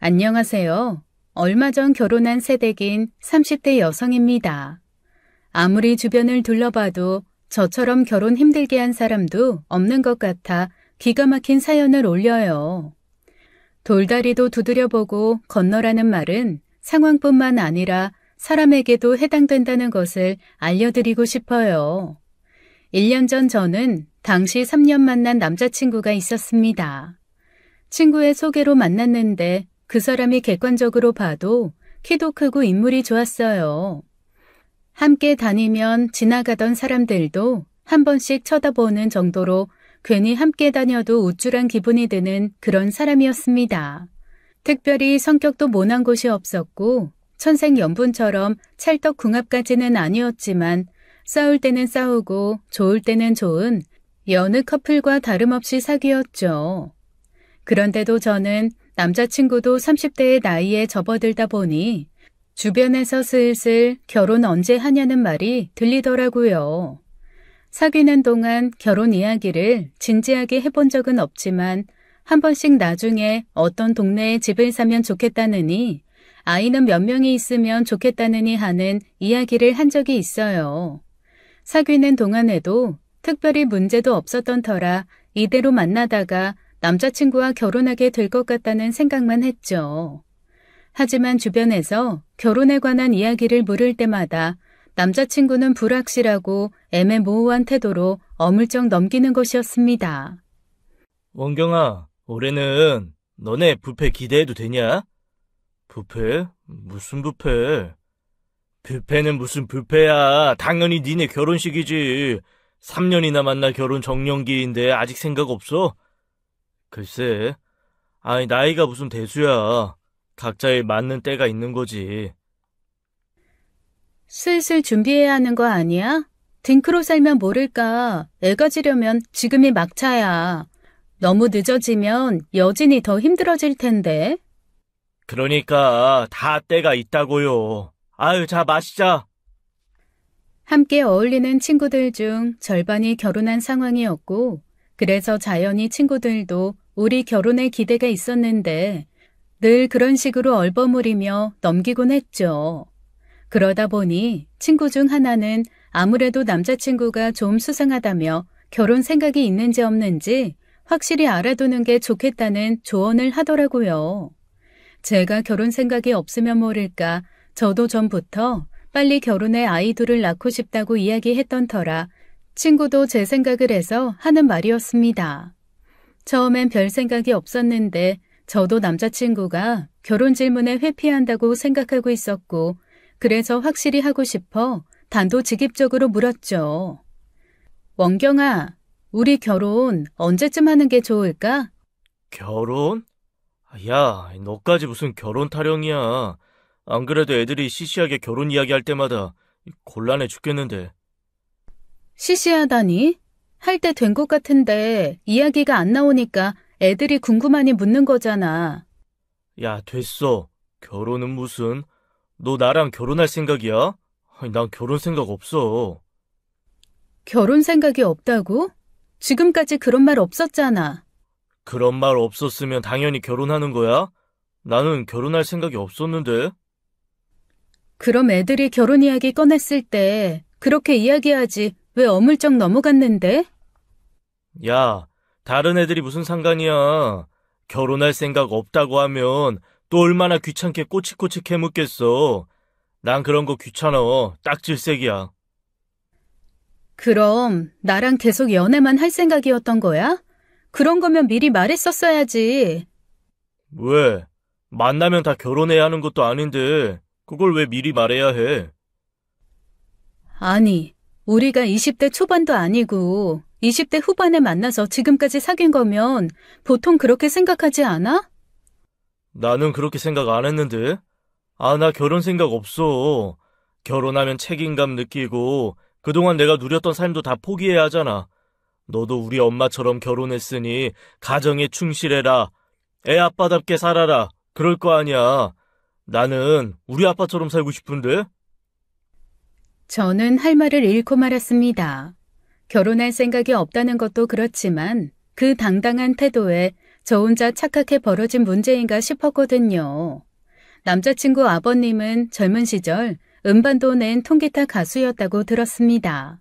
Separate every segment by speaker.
Speaker 1: 안녕하세요. 얼마 전 결혼한 새댁인 30대 여성입니다. 아무리 주변을 둘러봐도 저처럼 결혼 힘들게 한 사람도 없는 것 같아 기가 막힌 사연을 올려요. 돌다리도 두드려보고 건너라는 말은 상황뿐만 아니라 사람에게도 해당된다는 것을 알려드리고 싶어요. 1년 전 저는 당시 3년 만난 남자친구가 있었습니다. 친구의 소개로 만났는데 그 사람이 객관적으로 봐도 키도 크고 인물이 좋았어요. 함께 다니면 지나가던 사람들도 한 번씩 쳐다보는 정도로 괜히 함께 다녀도 우쭐한 기분이 드는 그런 사람이었습니다. 특별히 성격도 모난 곳이 없었고 천생연분처럼 찰떡궁합까지는 아니었지만 싸울 때는 싸우고 좋을 때는 좋은 여느 커플과 다름없이 사귀었죠. 그런데도 저는 남자친구도 30대의 나이에 접어들다 보니 주변에서 슬슬 결혼 언제 하냐는 말이 들리더라고요. 사귀는 동안 결혼 이야기를 진지하게 해본 적은 없지만 한 번씩 나중에 어떤 동네에 집을 사면 좋겠다느니 아이는 몇 명이 있으면 좋겠다느니 하는 이야기를 한 적이 있어요. 사귀는 동안에도 특별히 문제도 없었던 터라 이대로 만나다가 남자친구와 결혼하게 될 것 같다는 생각만 했죠. 하지만 주변에서 결혼에 관한 이야기를 물을 때마다 남자친구는 불확실하고 애매모호한 태도로 어물쩍 넘기는 것이었습니다.
Speaker 2: 원경아, 올해는 너네 뷔페 기대해도 되냐? 뷔페? 무슨 뷔페? 뷔페는 무슨 뷔페야. 당연히 니네 결혼식이지. 3년이나 만나 결혼 정년기인데 아직 생각 없어? 글쎄, 아니 나이가 무슨 대수야. 각자에 맞는 때가 있는 거지.
Speaker 1: 슬슬 준비해야 하는 거 아니야? 딩크로 살면 모를까. 애 가지려면 지금이 막차야. 너무 늦어지면 여진이 더 힘들어질 텐데.
Speaker 2: 그러니까 다 때가 있다고요. 아유, 자 마시자.
Speaker 1: 함께 어울리는 친구들 중 절반이 결혼한 상황이었고 그래서 자연히 친구들도 우리 결혼에 기대가 있었는데 늘 그런 식으로 얼버무리며 넘기곤 했죠. 그러다 보니 친구 중 하나는 아무래도 남자친구가 좀 수상하다며 결혼 생각이 있는지 없는지 확실히 알아두는 게 좋겠다는 조언을 하더라고요. 제가 결혼 생각이 없으면 모를까 저도 전부터 빨리 결혼해 아이 둘을 낳고 싶다고 이야기했던 터라 친구도 제 생각을 해서 하는 말이었습니다. 처음엔 별 생각이 없었는데 저도 남자친구가 결혼 질문에 회피한다고 생각하고 있었고 그래서 확실히 하고 싶어 단도직입적으로 물었죠. 원경아, 우리 결혼 언제쯤 하는 게 좋을까?
Speaker 2: 결혼? 야, 너까지 무슨 결혼 타령이야. 안 그래도 애들이 시시하게 결혼 이야기할 때마다 곤란해 죽겠는데.
Speaker 1: 시시하다니? 할 때 된 것 같은데 이야기가 안 나오니까 애들이 궁금하니 묻는 거잖아.
Speaker 2: 야, 됐어. 결혼은 무슨... 너 나랑 결혼할 생각이야? 아니, 난 결혼 생각 없어.
Speaker 1: 결혼 생각이 없다고? 지금까지 그런 말 없었잖아.
Speaker 2: 그런 말 없었으면 당연히 결혼하는 거야? 나는 결혼할 생각이 없었는데.
Speaker 1: 그럼 애들이 결혼 이야기 꺼냈을 때 그렇게 이야기하지 왜 어물쩍 넘어갔는데?
Speaker 2: 야, 다른 애들이 무슨 상관이야. 결혼할 생각 없다고 하면 또 얼마나 귀찮게 꼬치꼬치 캐묻겠어. 난 그런 거 귀찮아. 딱 질색이야.
Speaker 1: 그럼 나랑 계속 연애만 할 생각이었던 거야? 그런 거면 미리 말했었어야지.
Speaker 2: 왜? 만나면 다 결혼해야 하는 것도 아닌데 그걸 왜 미리 말해야 해?
Speaker 1: 아니, 우리가 20대 초반도 아니고 20대 후반에 만나서 지금까지 사귄 거면 보통 그렇게 생각하지 않아?
Speaker 2: 나는 그렇게 생각 안 했는데. 아, 나 결혼 생각 없어. 결혼하면 책임감 느끼고 그동안 내가 누렸던 삶도 다 포기해야 하잖아. 너도 우리 엄마처럼 결혼했으니 가정에 충실해라. 애 아빠답게 살아라. 그럴 거 아니야. 나는 우리 아빠처럼 살고 싶은데?
Speaker 1: 저는 할 말을 잃고 말았습니다. 결혼할 생각이 없다는 것도 그렇지만 그 당당한 태도에 저 혼자 착각해 벌어진 문제인가 싶었거든요. 남자친구 아버님은 젊은 시절 음반도 낸 통기타 가수였다고 들었습니다.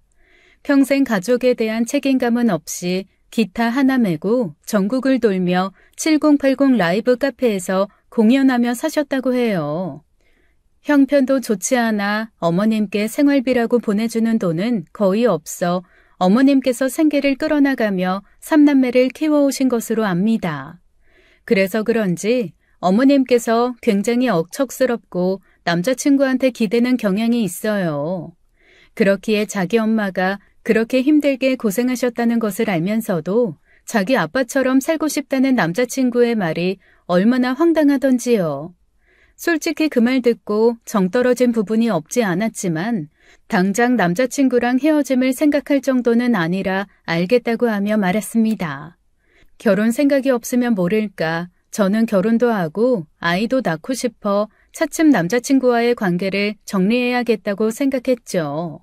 Speaker 1: 평생 가족에 대한 책임감은 없이 기타 하나 메고 전국을 돌며 7080 라이브 카페에서 공연하며 사셨다고 해요. 형편도 좋지 않아 어머님께 생활비라고 보내주는 돈은 거의 없어 어머님께서 생계를 끌어나가며 3남매를 키워오신 것으로 압니다. 그래서 그런지 어머님께서 굉장히 억척스럽고 남자친구한테 기대는 경향이 있어요. 그렇기에 자기 엄마가 그렇게 힘들게 고생하셨다는 것을 알면서도 자기 아빠처럼 살고 싶다는 남자친구의 말이 얼마나 황당하던지요. 솔직히 그 말 듣고 정 떨어진 부분이 없지 않았지만 당장 남자친구랑 헤어짐을 생각할 정도는 아니라 알겠다고 하며 말했습니다. 결혼 생각이 없으면 모를까 저는 결혼도 하고 아이도 낳고 싶어 차츰 남자친구와의 관계를 정리해야겠다고 생각했죠.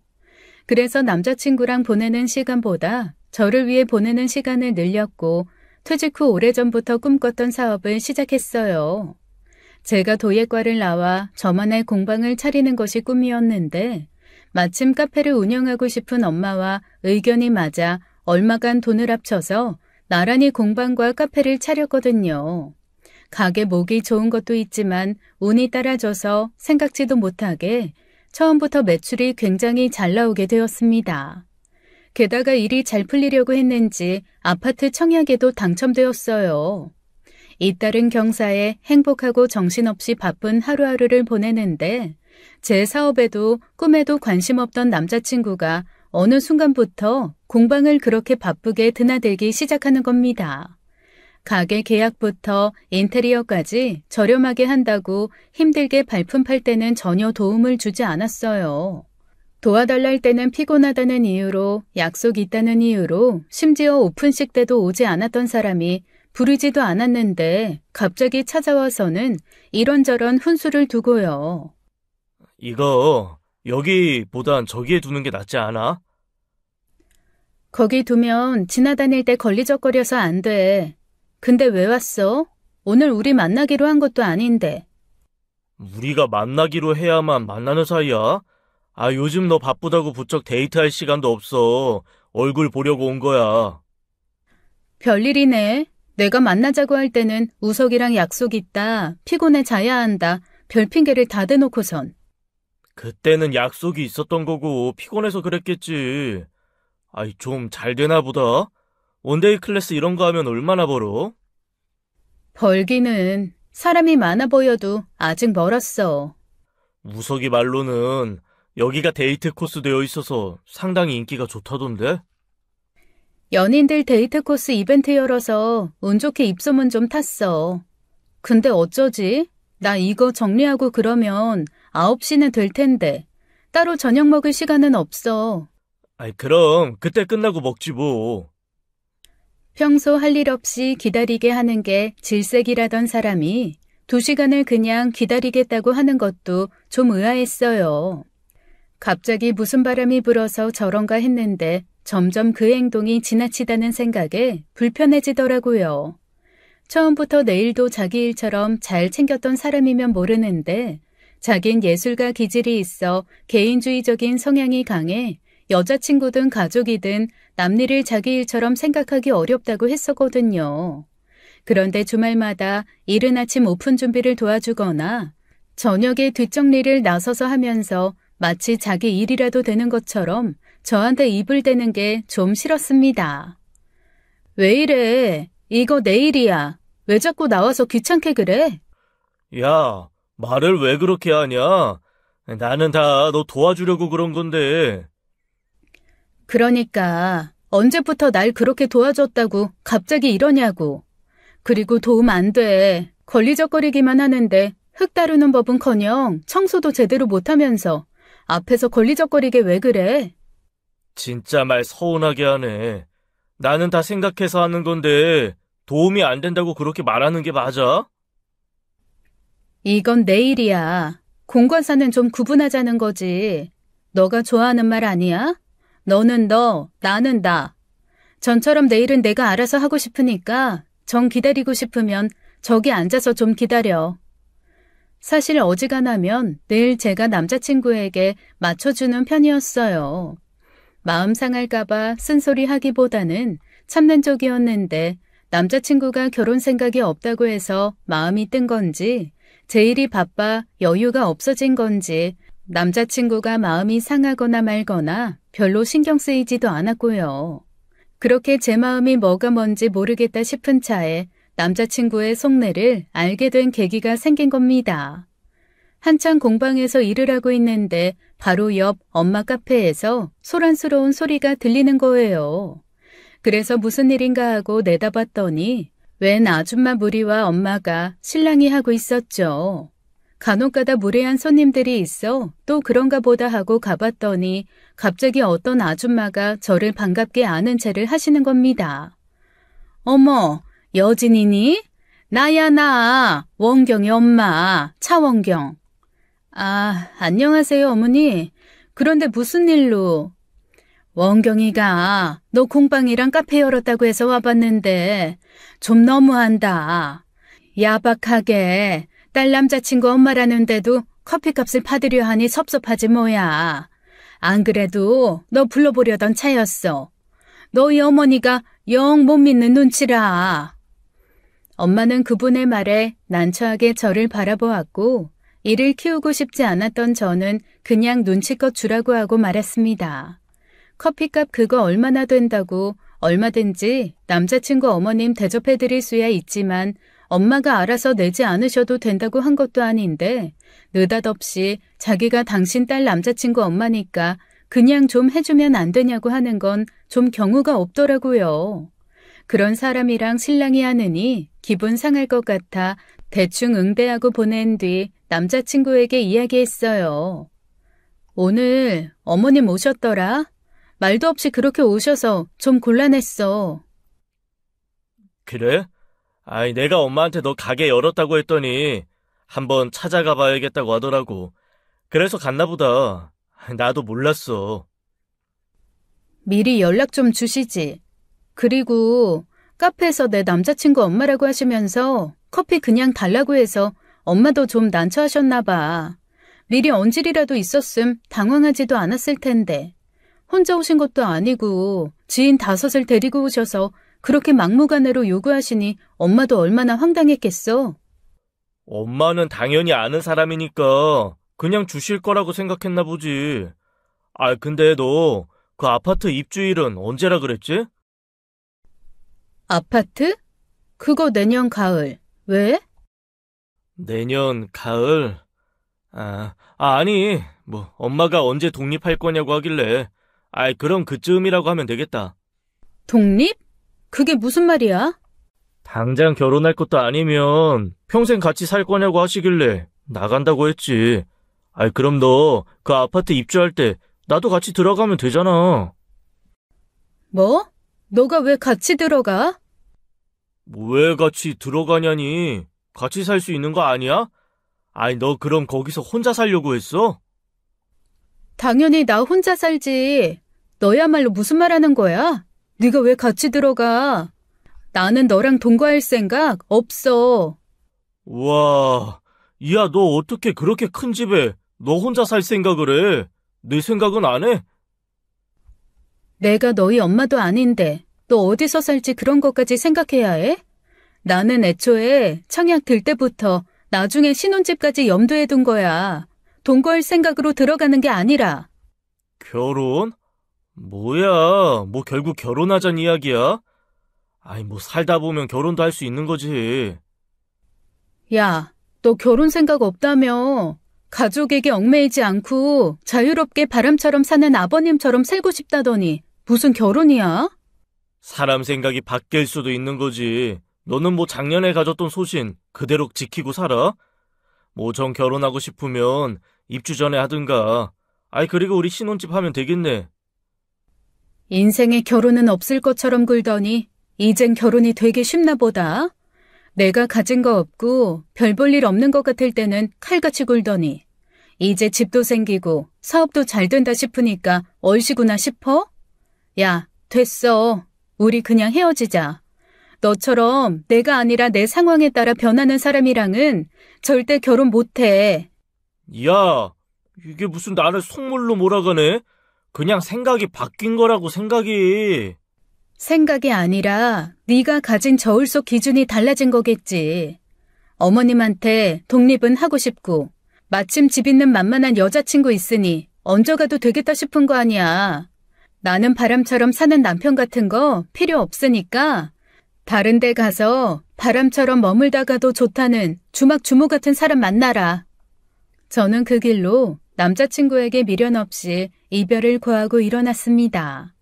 Speaker 1: 그래서 남자친구랑 보내는 시간보다 저를 위해 보내는 시간을 늘렸고 퇴직 후 오래전부터 꿈꿨던 사업을 시작했어요. 제가 도예과를 나와 저만의 공방을 차리는 것이 꿈이었는데 마침 카페를 운영하고 싶은 엄마와 의견이 맞아 얼마간 돈을 합쳐서 나란히 공방과 카페를 차렸거든요. 가게 목이 좋은 것도 있지만 운이 따라줘서 생각지도 못하게 처음부터 매출이 굉장히 잘 나오게 되었습니다. 게다가 일이 잘 풀리려고 했는지 아파트 청약에도 당첨되었어요. 잇따른 경사에 행복하고 정신없이 바쁜 하루하루를 보내는데 제 사업에도 꿈에도 관심 없던 남자친구가 어느 순간부터 공방을 그렇게 바쁘게 드나들기 시작하는 겁니다. 가게 계약부터 인테리어까지 저렴하게 한다고 힘들게 발품 팔 때는 전혀 도움을 주지 않았어요. 도와달라 할 때는 피곤하다는 이유로 약속 있다는 이유로 심지어 오픈식 때도 오지 않았던 사람이 부르지도 않았는데 갑자기 찾아와서는 이런저런 훈수를 두고요.
Speaker 2: 이거 여기보단 저기에 두는 게 낫지 않아?
Speaker 1: 거기 두면 지나다닐 때 걸리적거려서 안 돼. 근데 왜 왔어? 오늘 우리 만나기로 한 것도 아닌데.
Speaker 2: 우리가 만나기로 해야만 만나는 사이야? 아, 요즘 너 바쁘다고 부쩍 데이트할 시간도 없어. 얼굴 보려고 온 거야.
Speaker 1: 별일이네. 내가 만나자고 할 때는 우석이랑 약속 있다. 피곤해 자야 한다. 별 핑계를 다 대놓고선.
Speaker 2: 그때는 약속이 있었던 거고 피곤해서 그랬겠지. 아이, 좀 잘 되나 보다. 원데이 클래스 이런 거 하면 얼마나 벌어?
Speaker 1: 벌기는 사람이 많아 보여도 아직 멀었어.
Speaker 2: 우석이 말로는 여기가 데이트 코스 되어 있어서 상당히 인기가 좋다던데?
Speaker 1: 연인들 데이트 코스 이벤트 열어서 운 좋게 입소문 좀 탔어. 근데 어쩌지? 나 이거 정리하고 그러면 9시는 될 텐데. 따로 저녁 먹을 시간은 없어.
Speaker 2: 아이, 그럼 그때 끝나고 먹지 뭐.
Speaker 1: 평소 할 일 없이 기다리게 하는 게 질색이라던 사람이 2시간을 그냥 기다리겠다고 하는 것도 좀 의아했어요. 갑자기 무슨 바람이 불어서 저런가 했는데 점점 그 행동이 지나치다는 생각에 불편해지더라고요. 처음부터 내일도 자기 일처럼 잘 챙겼던 사람이면 모르는데 자긴 예술가 기질이 있어 개인주의적인 성향이 강해 여자친구든 가족이든 남일을 자기 일처럼 생각하기 어렵다고 했었거든요. 그런데 주말마다 이른 아침 오픈 준비를 도와주거나 저녁에 뒷정리를 나서서 하면서 마치 자기 일이라도 되는 것처럼 저한테 입을 대는 게 좀 싫었습니다. 왜 이래? 이거 내일이야. 왜 자꾸 나와서 귀찮게 그래?
Speaker 2: 야, 말을 왜 그렇게 하냐? 나는 다 너 도와주려고 그런 건데.
Speaker 1: 그러니까 언제부터 날 그렇게 도와줬다고 갑자기 이러냐고. 그리고 도움 안 돼. 걸리적거리기만 하는데 흙 다루는 법은커녕 청소도 제대로 못하면서 앞에서 걸리적거리게 왜 그래?
Speaker 2: 진짜 말 서운하게 하네. 나는 다 생각해서 하는 건데 도움이 안 된다고 그렇게 말하는 게 맞아?
Speaker 1: 이건 내 일이야. 공과사는 좀 구분하자는 거지. 너가 좋아하는 말 아니야? 너는 너, 나는 나. 전처럼 내일은 내가 알아서 하고 싶으니까 정 기다리고 싶으면 저기 앉아서 좀 기다려. 사실 어지간하면 늘 제가 남자친구에게 맞춰주는 편이었어요. 마음 상할까봐 쓴소리 하기보다는 참는 쪽이었는데 남자친구가 결혼 생각이 없다고 해서 마음이 뜬 건지 제 일이 바빠 여유가 없어진 건지 남자친구가 마음이 상하거나 말거나 별로 신경 쓰이지도 않았고요. 그렇게 제 마음이 뭐가 뭔지 모르겠다 싶은 차에 남자친구의 속내를 알게 된 계기가 생긴 겁니다. 한창 공방에서 일을 하고 있는데 바로 옆 엄마 카페에서 소란스러운 소리가 들리는 거예요. 그래서 무슨 일인가 하고 내다봤더니 웬 아줌마 무리와 엄마가 실랑이 하고 있었죠. 간혹가다 무례한 손님들이 있어 또 그런가 보다 하고 가봤더니 갑자기 어떤 아줌마가 저를 반갑게 아는 체를 하시는 겁니다. 어머, 여진이니? 나야 나, 원경이 엄마, 차원경. 아, 안녕하세요 어머니. 그런데 무슨 일로? 원경이가 너 공방이랑 카페 열었다고 해서 와봤는데 좀 너무한다. 야박하게 딸 남자친구 엄마라는데도 커피값을 받으려 하니 섭섭하지 뭐야. 안 그래도 너 불러보려던 차였어. 너희 어머니가 영 못 믿는 눈치라. 엄마는 그분의 말에 난처하게 저를 바라보았고 이를 키우고 싶지 않았던 저는 그냥 눈치껏 주라고 하고 말았습니다. 커피값 그거 얼마나 된다고 얼마든지 남자친구 어머님 대접해드릴 수야 있지만 엄마가 알아서 내지 않으셔도 된다고 한 것도 아닌데 느닷없이 자기가 당신 딸 남자친구 엄마니까 그냥 좀 해주면 안 되냐고 하는 건 좀 경우가 없더라고요. 그런 사람이랑 실랑이 하느니 기분 상할 것 같아 대충 응대하고 보낸 뒤 남자친구에게 이야기했어요. 오늘 어머님 오셨더라? 말도 없이 그렇게 오셔서 좀 곤란했어.
Speaker 2: 그래? 아이, 내가 엄마한테 너 가게 열었다고 했더니 한번 찾아가 봐야겠다고 하더라고. 그래서 갔나 보다. 나도 몰랐어.
Speaker 1: 미리 연락 좀 주시지. 그리고 카페에서 내 남자친구 엄마라고 하시면서 커피 그냥 달라고 해서 엄마도 좀 난처하셨나 봐. 미리 언질이라도 있었음 당황하지도 않았을 텐데. 혼자 오신 것도 아니고 지인 5을 데리고 오셔서 그렇게 막무가내로 요구하시니 엄마도 얼마나 황당했겠어.
Speaker 2: 엄마는 당연히 아는 사람이니까 그냥 주실 거라고 생각했나 보지. 아, 근데 너 그 아파트 입주일은 언제라 그랬지?
Speaker 1: 아파트? 그거 내년 가을. 왜?
Speaker 2: 내년 가을? 아니, 엄마가 언제 독립할 거냐고 하길래. 그럼 그쯤이라고 하면 되겠다.
Speaker 1: 독립? 그게 무슨 말이야?
Speaker 2: 당장 결혼할 것도 아니면 평생 같이 살 거냐고 하시길래 나간다고 했지. 그럼 너 그 아파트 입주할 때 나도 같이 들어가면 되잖아.
Speaker 1: 뭐? 너가 왜 같이 들어가?
Speaker 2: 왜 같이 들어가냐니? 같이 살 수 있는 거 아니야? 너 그럼 거기서 혼자 살려고 했어?
Speaker 1: 당연히 나 혼자 살지. 너야말로 무슨 말 하는 거야? 네가 왜 같이 들어가? 나는 너랑 동거할 생각 없어.
Speaker 2: 우와, 야, 너 어떻게 그렇게 큰 집에 너 혼자 살 생각을 해? 내 생각은 안 해?
Speaker 1: 내가 너희 엄마도 아닌데 너 어디서 살지 그런 것까지 생각해야 해? 나는 애초에 청약 들 때부터 나중에 신혼집까지 염두에 둔 거야. 동거할 생각으로 들어가는 게 아니라.
Speaker 2: 결혼? 뭐야, 결국 결혼하자는 이야기야? 살다 보면 결혼도 할 수 있는 거지.
Speaker 1: 야, 너 결혼 생각 없다며. 가족에게 얽매이지 않고 자유롭게 바람처럼 사는 아버님처럼 살고 싶다더니 무슨 결혼이야?
Speaker 2: 사람 생각이 바뀔 수도 있는 거지. 너는 작년에 가졌던 소신 그대로 지키고 살아? 정 결혼하고 싶으면 입주 전에 하든가. 그리고 우리 신혼집 하면 되겠네.
Speaker 1: 인생에 결혼은 없을 것처럼 굴더니 이젠 결혼이 되게 쉽나 보다. 내가 가진 거 없고 별 볼 일 없는 것 같을 때는 칼같이 굴더니 이제 집도 생기고 사업도 잘 된다 싶으니까 얼씨구나 싶어? 야, 됐어. 우리 그냥 헤어지자. 너처럼 내가 아니라 내 상황에 따라 변하는 사람이랑은 절대 결혼 못해.
Speaker 2: 야, 이게 무슨 나를 속물로 몰아가네? 그냥 생각이 바뀐 거라고, 생각이.
Speaker 1: 생각이 아니라 네가 가진 저울 속 기준이 달라진 거겠지. 어머님한테 독립은 하고 싶고 마침 집 있는 만만한 여자친구 있으니 얹어가도 되겠다 싶은 거 아니야. 나는 바람처럼 사는 남편 같은 거 필요 없으니까 다른 데 가서 바람처럼 머물다가도 좋다는 주막 주모 같은 사람 만나라. 저는 그 길로 남자친구에게 미련 없이 이별을 고하고 일어났습니다.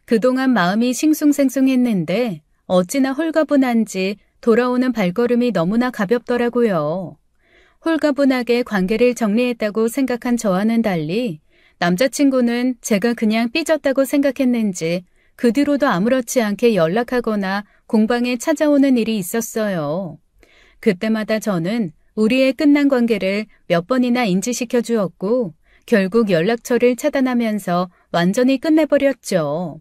Speaker 1: 그동안 마음이 싱숭생숭했는데 어찌나 홀가분한지 돌아오는 발걸음이 너무나 가볍더라고요. 홀가분하게 관계를 정리했다고 생각한 저와는 달리 남자친구는 제가 그냥 삐졌다고 생각했는지 그 뒤로도 아무렇지 않게 연락하거나 공방에 찾아오는 일이 있었어요. 그때마다 저는 우리의 끝난 관계를 몇 번이나 인지시켜 주었고 결국 연락처를 차단하면서 완전히 끝내버렸죠.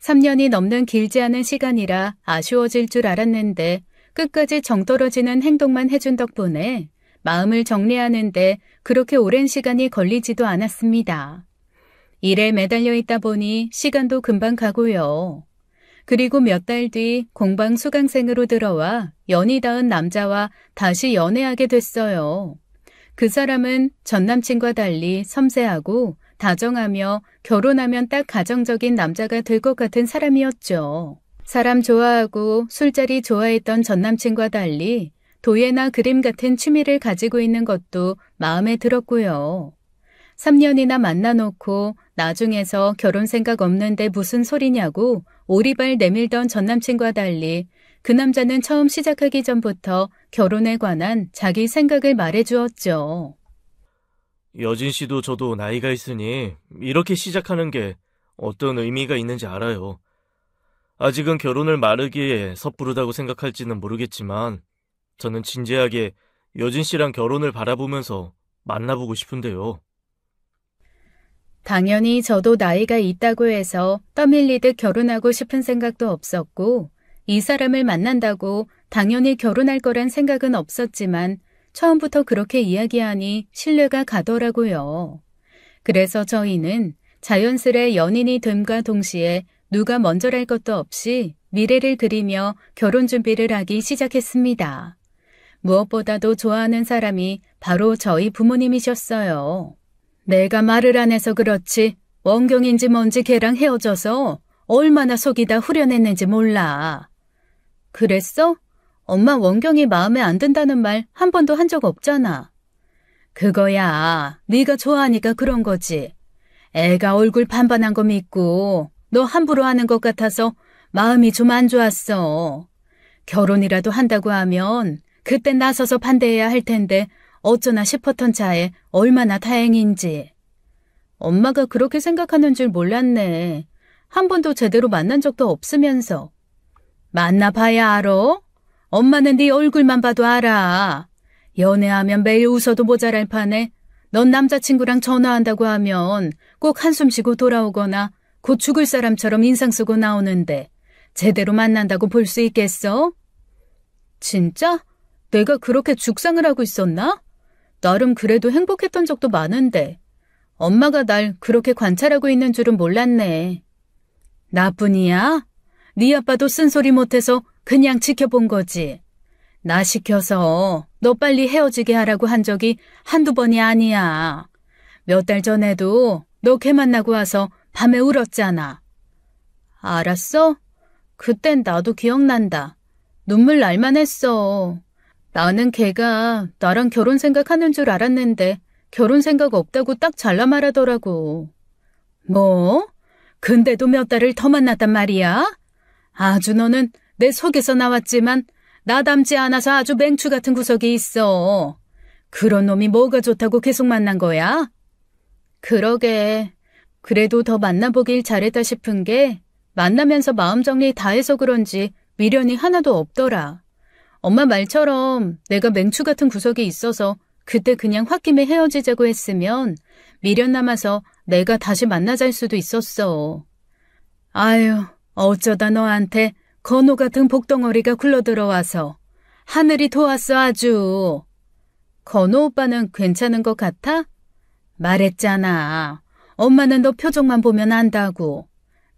Speaker 1: 3년이 넘는 길지 않은 시간이라 아쉬워질 줄 알았는데 끝까지 정떨어지는 행동만 해준 덕분에 마음을 정리하는데 그렇게 오랜 시간이 걸리지도 않았습니다. 일에 매달려 있다 보니 시간도 금방 가고요. 그리고 몇 달 뒤 공방 수강생으로 들어와 연이 닿은 남자와 다시 연애하게 됐어요. 그 사람은 전 남친과 달리 섬세하고 다정하며 결혼하면 딱 가정적인 남자가 될 것 같은 사람이었죠. 사람 좋아하고 술자리 좋아했던 전 남친과 달리 도예나 그림 같은 취미를 가지고 있는 것도 마음에 들었고요. 3년이나 만나놓고 나중에서 결혼 생각 없는데 무슨 소리냐고 오리발 내밀던 전 남친과 달리 그 남자는 처음 시작하기 전부터 결혼에 관한 자기 생각을 말해주었죠.
Speaker 2: 여진 씨도 저도 나이가 있으니 이렇게 시작하는 게 어떤 의미가 있는지 알아요. 아직은 결혼을 마르기에 섣부르다고 생각할지는 모르겠지만 저는 진지하게 여진 씨랑 결혼을 바라보면서 만나보고 싶은데요.
Speaker 1: 당연히 저도 나이가 있다고 해서 떠밀리듯 결혼하고 싶은 생각도 없었고 이 사람을 만난다고 당연히 결혼할 거란 생각은 없었지만 처음부터 그렇게 이야기하니 신뢰가 가더라고요. 그래서 저희는 자연스레 연인이 됨과 동시에 누가 먼저랄 것도 없이 미래를 그리며 결혼 준비를 하기 시작했습니다. 무엇보다도 좋아하는 사람이 바로 저희 부모님이셨어요. 내가 말을 안 해서 그렇지 원경인지 뭔지 걔랑 헤어져서 얼마나 속이 다 후련했는지 몰라. 그랬어? 엄마 원경이 마음에 안 든다는 말 한 번도 한 적 없잖아. 그거야. 네가 좋아하니까 그런 거지. 애가 얼굴 반반한 거 믿고 너 함부로 하는 것 같아서 마음이 좀 안 좋았어. 결혼이라도 한다고 하면 그때 나서서 반대해야 할 텐데 어쩌나 싶었던 차에 얼마나 다행인지. 엄마가 그렇게 생각하는 줄 몰랐네. 한 번도 제대로 만난 적도 없으면서. 만나봐야 알아? 엄마는 네 얼굴만 봐도 알아. 연애하면 매일 웃어도 모자랄 판에 넌 남자친구랑 전화한다고 하면 꼭 한숨 쉬고 돌아오거나 곧 죽을 사람처럼 인상 쓰고 나오는데 제대로 만난다고 볼 수 있겠어? 진짜? 내가 그렇게 죽상을 하고 있었나? 나름 그래도 행복했던 적도 많은데 엄마가 날 그렇게 관찰하고 있는 줄은 몰랐네. 나뿐이야? 네 아빠도 쓴소리 못해서 그냥 지켜본 거지. 나 시켜서 너 빨리 헤어지게 하라고 한 적이 한두 번이 아니야. 몇 달 전에도 너 걔 만나고 와서 밤에 울었잖아. 알았어? 그땐 나도 기억난다. 눈물 날만 했어. 나는 걔가 나랑 결혼 생각하는 줄 알았는데 결혼 생각 없다고 딱 잘라 말하더라고. 뭐? 근데도 몇 달을 더 만났단 말이야? 아주 너는 내 속에서 나왔지만 나 닮지 않아서 아주 맹추 같은 구석이 있어. 그런 놈이 뭐가 좋다고 계속 만난 거야? 그러게. 그래도 더 만나보길 잘했다 싶은 게 만나면서 마음 정리 다 해서 그런지 미련이 하나도 없더라. 엄마 말처럼 내가 맹추 같은 구석이 있어서 그때 그냥 홧김에 헤어지자고 했으면 미련 남아서 내가 다시 만나잘 수도 있었어. 아유, 어쩌다 너한테 건호 같은 복덩어리가 굴러들어와서 하늘이 도왔어 아주. 건호 오빠는 괜찮은 것 같아? 말했잖아. 엄마는 너 표정만 보면 안다고.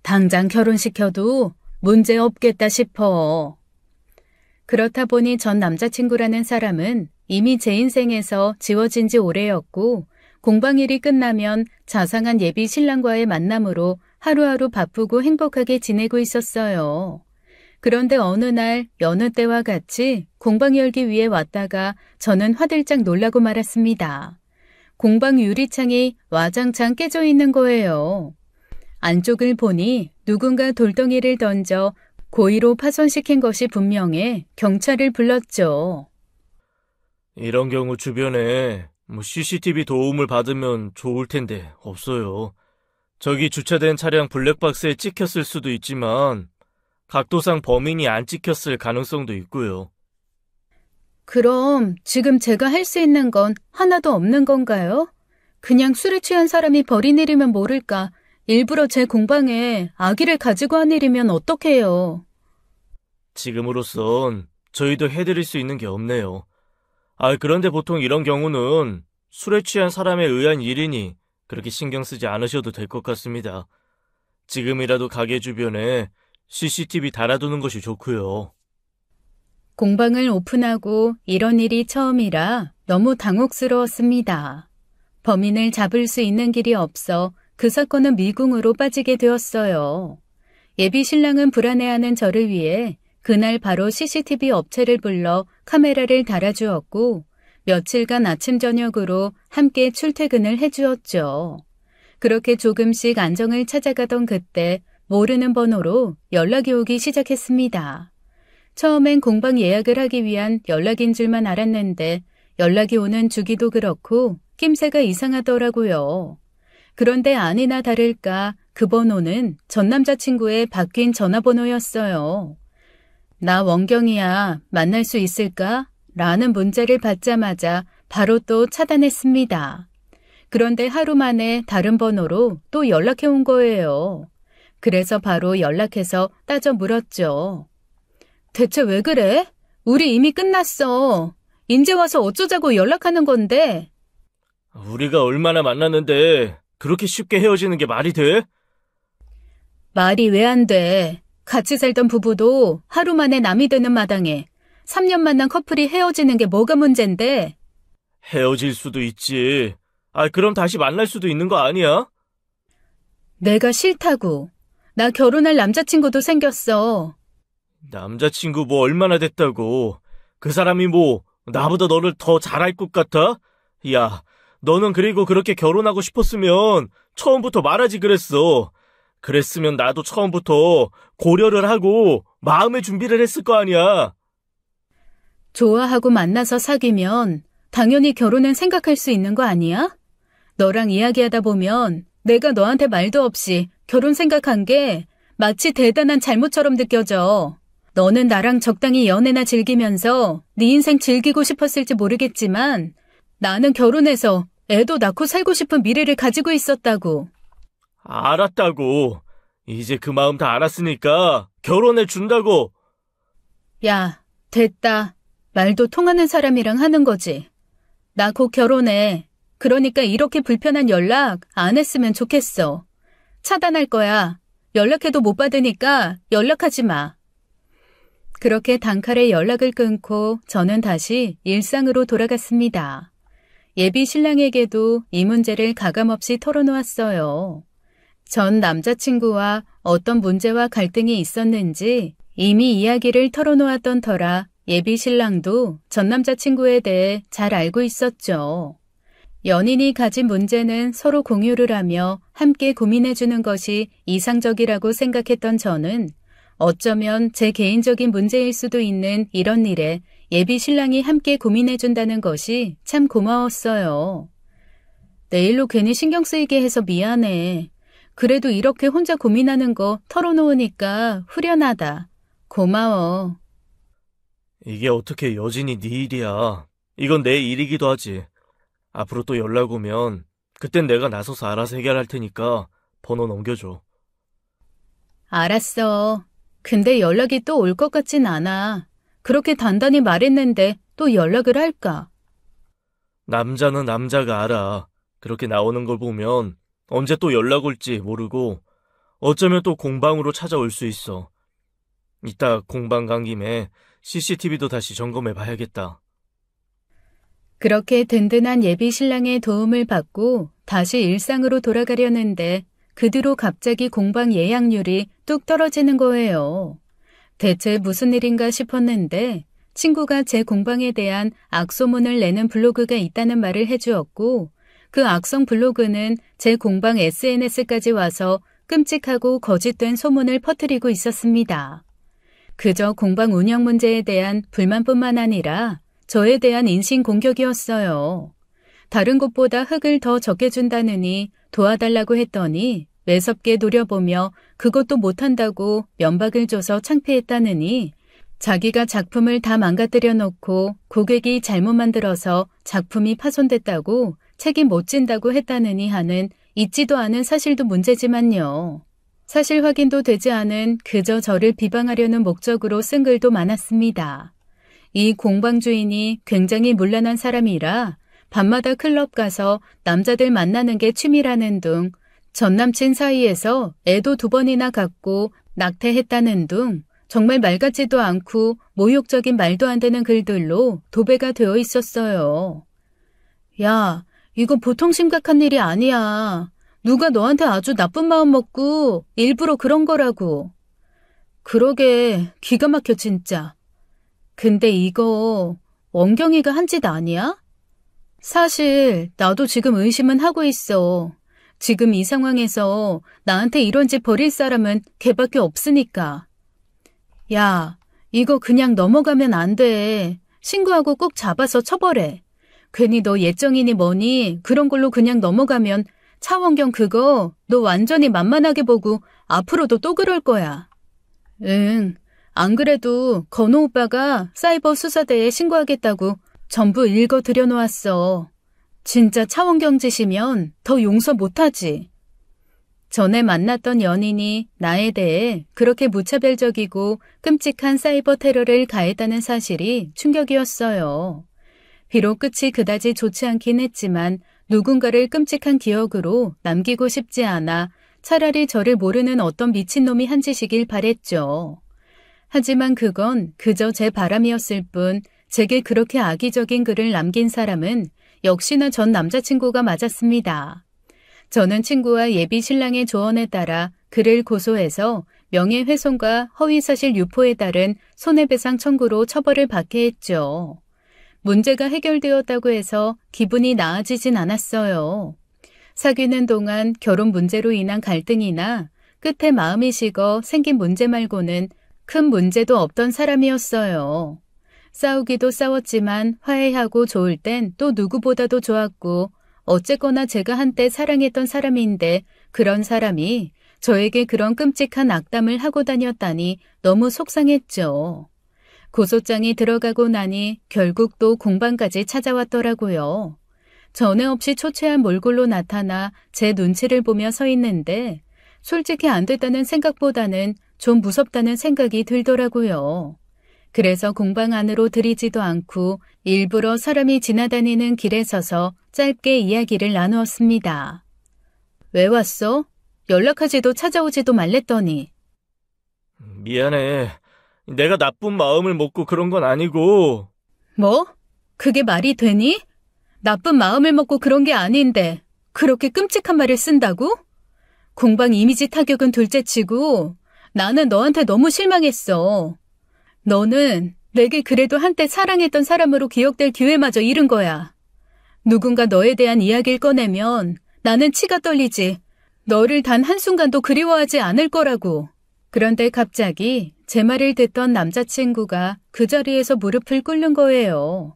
Speaker 1: 당장 결혼시켜도 문제 없겠다 싶어. 그렇다 보니 전 남자친구라는 사람은 이미 제 인생에서 지워진 지 오래였고 공방일이 끝나면 자상한 예비 신랑과의 만남으로 하루하루 바쁘고 행복하게 지내고 있었어요. 그런데 어느 날 여느 때와 같이 공방 열기 위해 왔다가 저는 화들짝 놀라고 말았습니다. 공방 유리창이 와장창 깨져 있는 거예요. 안쪽을 보니 누군가 돌덩이를 던져 고의로 파손시킨 것이 분명해 경찰을 불렀죠.
Speaker 2: 이런 경우 주변에 CCTV 도움을 받으면 좋을 텐데 없어요. 저기 주차된 차량 블랙박스에 찍혔을 수도 있지만 각도상 범인이 안 찍혔을 가능성도 있고요.
Speaker 1: 그럼 지금 제가 할 수 있는 건 하나도 없는 건가요? 그냥 술에 취한 사람이 버린 일이면 모를까 일부러 제 공방에 아기를 가지고 한 일이면 어떡해요.
Speaker 2: 지금으로선 저희도 해드릴 수 있는 게 없네요. 그런데 보통 이런 경우는 술에 취한 사람에 의한 일이니 그렇게 신경 쓰지 않으셔도 될 것 같습니다. 지금이라도 가게 주변에 CCTV 달아두는 것이 좋고요.
Speaker 1: 공방을 오픈하고 이런 일이 처음이라 너무 당혹스러웠습니다. 범인을 잡을 수 있는 길이 없어 그 사건은 미궁으로 빠지게 되었어요. 예비 신랑은 불안해하는 저를 위해 그날 바로 CCTV 업체를 불러 카메라를 달아주었고 며칠간 아침 저녁으로 함께 출퇴근을 해주었죠. 그렇게 조금씩 안정을 찾아가던 그때 모르는 번호로 연락이 오기 시작했습니다. 처음엔 공방 예약을 하기 위한 연락인 줄만 알았는데 연락이 오는 주기도 그렇고 낌새가 이상하더라고요. 그런데 아니나 다를까 그 번호는 전 남자친구의 바뀐 전화번호였어요. 나 원경이야. 만날 수 있을까? 라는 문자를 받자마자 바로 또 차단했습니다. 그런데 하루 만에 다른 번호로 또 연락해 온 거예요. 그래서 바로 연락해서 따져 물었죠. 대체 왜 그래? 우리 이미 끝났어. 인제 와서 어쩌자고 연락하는 건데.
Speaker 2: 우리가 얼마나 만났는데 그렇게 쉽게 헤어지는 게 말이 돼?
Speaker 1: 말이 왜 안 돼? 같이 살던 부부도 하루 만에 남이 되는 마당에 3년 만난 커플이 헤어지는 게 뭐가 문제인데?
Speaker 2: 헤어질 수도 있지. 그럼 다시 만날 수도 있는 거 아니야?
Speaker 1: 내가 싫다고. 나 결혼할 남자친구도 생겼어.
Speaker 2: 남자친구 뭐 얼마나 됐다고. 그 사람이 나보다 너를 더 잘할 것 같아? 야, 너는 그리고 그렇게 결혼하고 싶었으면 처음부터 말하지 그랬어. 그랬으면 나도 처음부터 고려를 하고 마음의 준비를 했을 거 아니야.
Speaker 1: 좋아하고 만나서 사귀면 당연히 결혼은 생각할 수 있는 거 아니야? 너랑 이야기하다 보면 내가 너한테 말도 없이 결혼 생각한 게 마치 대단한 잘못처럼 느껴져. 너는 나랑 적당히 연애나 즐기면서 네 인생 즐기고 싶었을지 모르겠지만 나는 결혼해서 애도 낳고 살고 싶은 미래를 가지고 있었다고.
Speaker 2: 알았다고. 이제 그 마음 다 알았으니까 결혼해 준다고.
Speaker 1: 야, 됐다. 말도 통하는 사람이랑 하는 거지. 나 곧 결혼해. 그러니까 이렇게 불편한 연락 안 했으면 좋겠어. 차단할 거야. 연락해도 못 받으니까 연락하지 마. 그렇게 단칼에 연락을 끊고 저는 다시 일상으로 돌아갔습니다. 예비 신랑에게도 이 문제를 가감없이 털어놓았어요. 전 남자친구와 어떤 문제와 갈등이 있었는지 이미 이야기를 털어놓았던 터라 예비 신랑도 전 남자친구에 대해 잘 알고 있었죠. 연인이 가진 문제는 서로 공유를 하며 함께 고민해주는 것이 이상적이라고 생각했던 저는 어쩌면 제 개인적인 문제일 수도 있는 이런 일에 예비 신랑이 함께 고민해준다는 것이 참 고마웠어요. 내 일로 괜히 신경 쓰이게 해서 미안해. 그래도 이렇게 혼자 고민하는 거 털어놓으니까 후련하다. 고마워.
Speaker 2: 이게 어떻게 여진이 네 일이야. 이건 내 일이기도 하지. 앞으로 또 연락 오면 그땐 내가 나서서 알아서 해결할 테니까 번호 넘겨줘.
Speaker 1: 알았어. 근데 연락이 또 올 것 같진 않아. 그렇게 단단히 말했는데 또 연락을 할까?
Speaker 2: 남자는 남자가 알아. 그렇게 나오는 걸 보면 언제 또 연락 올지 모르고 어쩌면 또 공방으로 찾아올 수 있어. 이따 공방 간 김에 CCTV도 다시 점검해 봐야겠다.
Speaker 1: 그렇게 든든한 예비 신랑의 도움을 받고 다시 일상으로 돌아가려는데 그 뒤로 갑자기 공방 예약률이 뚝 떨어지는 거예요. 대체 무슨 일인가 싶었는데 친구가 제 공방에 대한 악소문을 내는 블로그가 있다는 말을 해주었고 그 악성 블로그는 제 공방 SNS까지 와서 끔찍하고 거짓된 소문을 퍼뜨리고 있었습니다. 그저 공방 운영 문제에 대한 불만뿐만 아니라 저에 대한 인신공격이었어요. 다른 곳보다 흙을 더 적게 준다느니 도와달라고 했더니 매섭게 노려보며 그것도 못한다고 면박을 줘서 창피했다느니 자기가 작품을 다 망가뜨려 놓고 고객이 잘못 만들어서 작품이 파손됐다고 책임 못 진다고 했다느니 하는 있지도 않은 사실도 문제지만요. 사실 확인도 되지 않은 그저 저를 비방하려는 목적으로 쓴 글도 많았습니다. 이 공방 주인이 굉장히 문란한 사람이라 밤마다 클럽 가서 남자들 만나는 게 취미라는 둥, 전 남친 사이에서 애도 2번이나 갖고 낙태했다는 둥, 정말 말 같지도 않고 모욕적인 말도 안 되는 글들로 도배가 되어 있었어요. 야, 이거 보통 심각한 일이 아니야. 누가 너한테 아주 나쁜 마음 먹고 일부러 그런 거라고. 그러게, 기가 막혀 진짜. 근데 이거 원경이가 한 짓 아니야? 사실 나도 지금 의심은 하고 있어. 지금 이 상황에서 나한테 이런 짓 벌일 사람은 걔밖에 없으니까. 야, 이거 그냥 넘어가면 안 돼. 신고하고 꼭 잡아서 처벌해. 괜히 너 예정이니 뭐니 그런 걸로 그냥 넘어가면 차원경 그거 너 완전히 만만하게 보고 앞으로도 또 그럴 거야. 응. 안 그래도 건호 오빠가 사이버 수사대에 신고하겠다고 전부 읽어 들여놓았어. 진짜 차원경 짓이면 더 용서 못하지. 전에 만났던 연인이 나에 대해 그렇게 무차별적이고 끔찍한 사이버 테러를 가했다는 사실이 충격이었어요. 비록 끝이 그다지 좋지 않긴 했지만 누군가를 끔찍한 기억으로 남기고 싶지 않아 차라리 저를 모르는 어떤 미친놈이 한 짓이길 바랬죠. 하지만 그건 그저 제 바람이었을 뿐 제게 그렇게 악의적인 글을 남긴 사람은 역시나 전 남자친구가 맞았습니다. 저는 친구와 예비 신랑의 조언에 따라 그를 고소해서 명예훼손과 허위사실 유포에 따른 손해배상 청구로 처벌을 받게 했죠. 문제가 해결되었다고 해서 기분이 나아지진 않았어요. 사귀는 동안 결혼 문제로 인한 갈등이나 끝에 마음이 식어 생긴 문제 말고는 큰 문제도 없던 사람이었어요. 싸우기도 싸웠지만 화해하고 좋을 땐 또 누구보다도 좋았고 어쨌거나 제가 한때 사랑했던 사람인데 그런 사람이 저에게 그런 끔찍한 악담을 하고 다녔다니 너무 속상했죠. 고소장이 들어가고 나니 결국 또 공방까지 찾아왔더라고요. 전에 없이 초췌한 몰골로 나타나 제 눈치를 보며 서 있는데 솔직히 안 됐다는 생각보다는 좀 무섭다는 생각이 들더라고요. 그래서 공방 안으로 들이지도 않고 일부러 사람이 지나다니는 길에 서서 짧게 이야기를 나누었습니다. 왜 왔어? 연락하지도 찾아오지도 말랬더니.
Speaker 2: 미안해. 내가 나쁜 마음을 먹고 그런 건 아니고.
Speaker 1: 뭐? 그게 말이 되니? 나쁜 마음을 먹고 그런 게 아닌데 그렇게 끔찍한 말을 쓴다고? 공방 이미지 타격은 둘째치고 나는 너한테 너무 실망했어. 너는 내게 그래도 한때 사랑했던 사람으로 기억될 기회마저 잃은 거야. 누군가 너에 대한 이야기를 꺼내면 나는 치가 떨리지. 너를 단 한순간도 그리워하지 않을 거라고. 그런데 갑자기 제 말을 듣던 남자친구가 그 자리에서 무릎을 꿇는 거예요.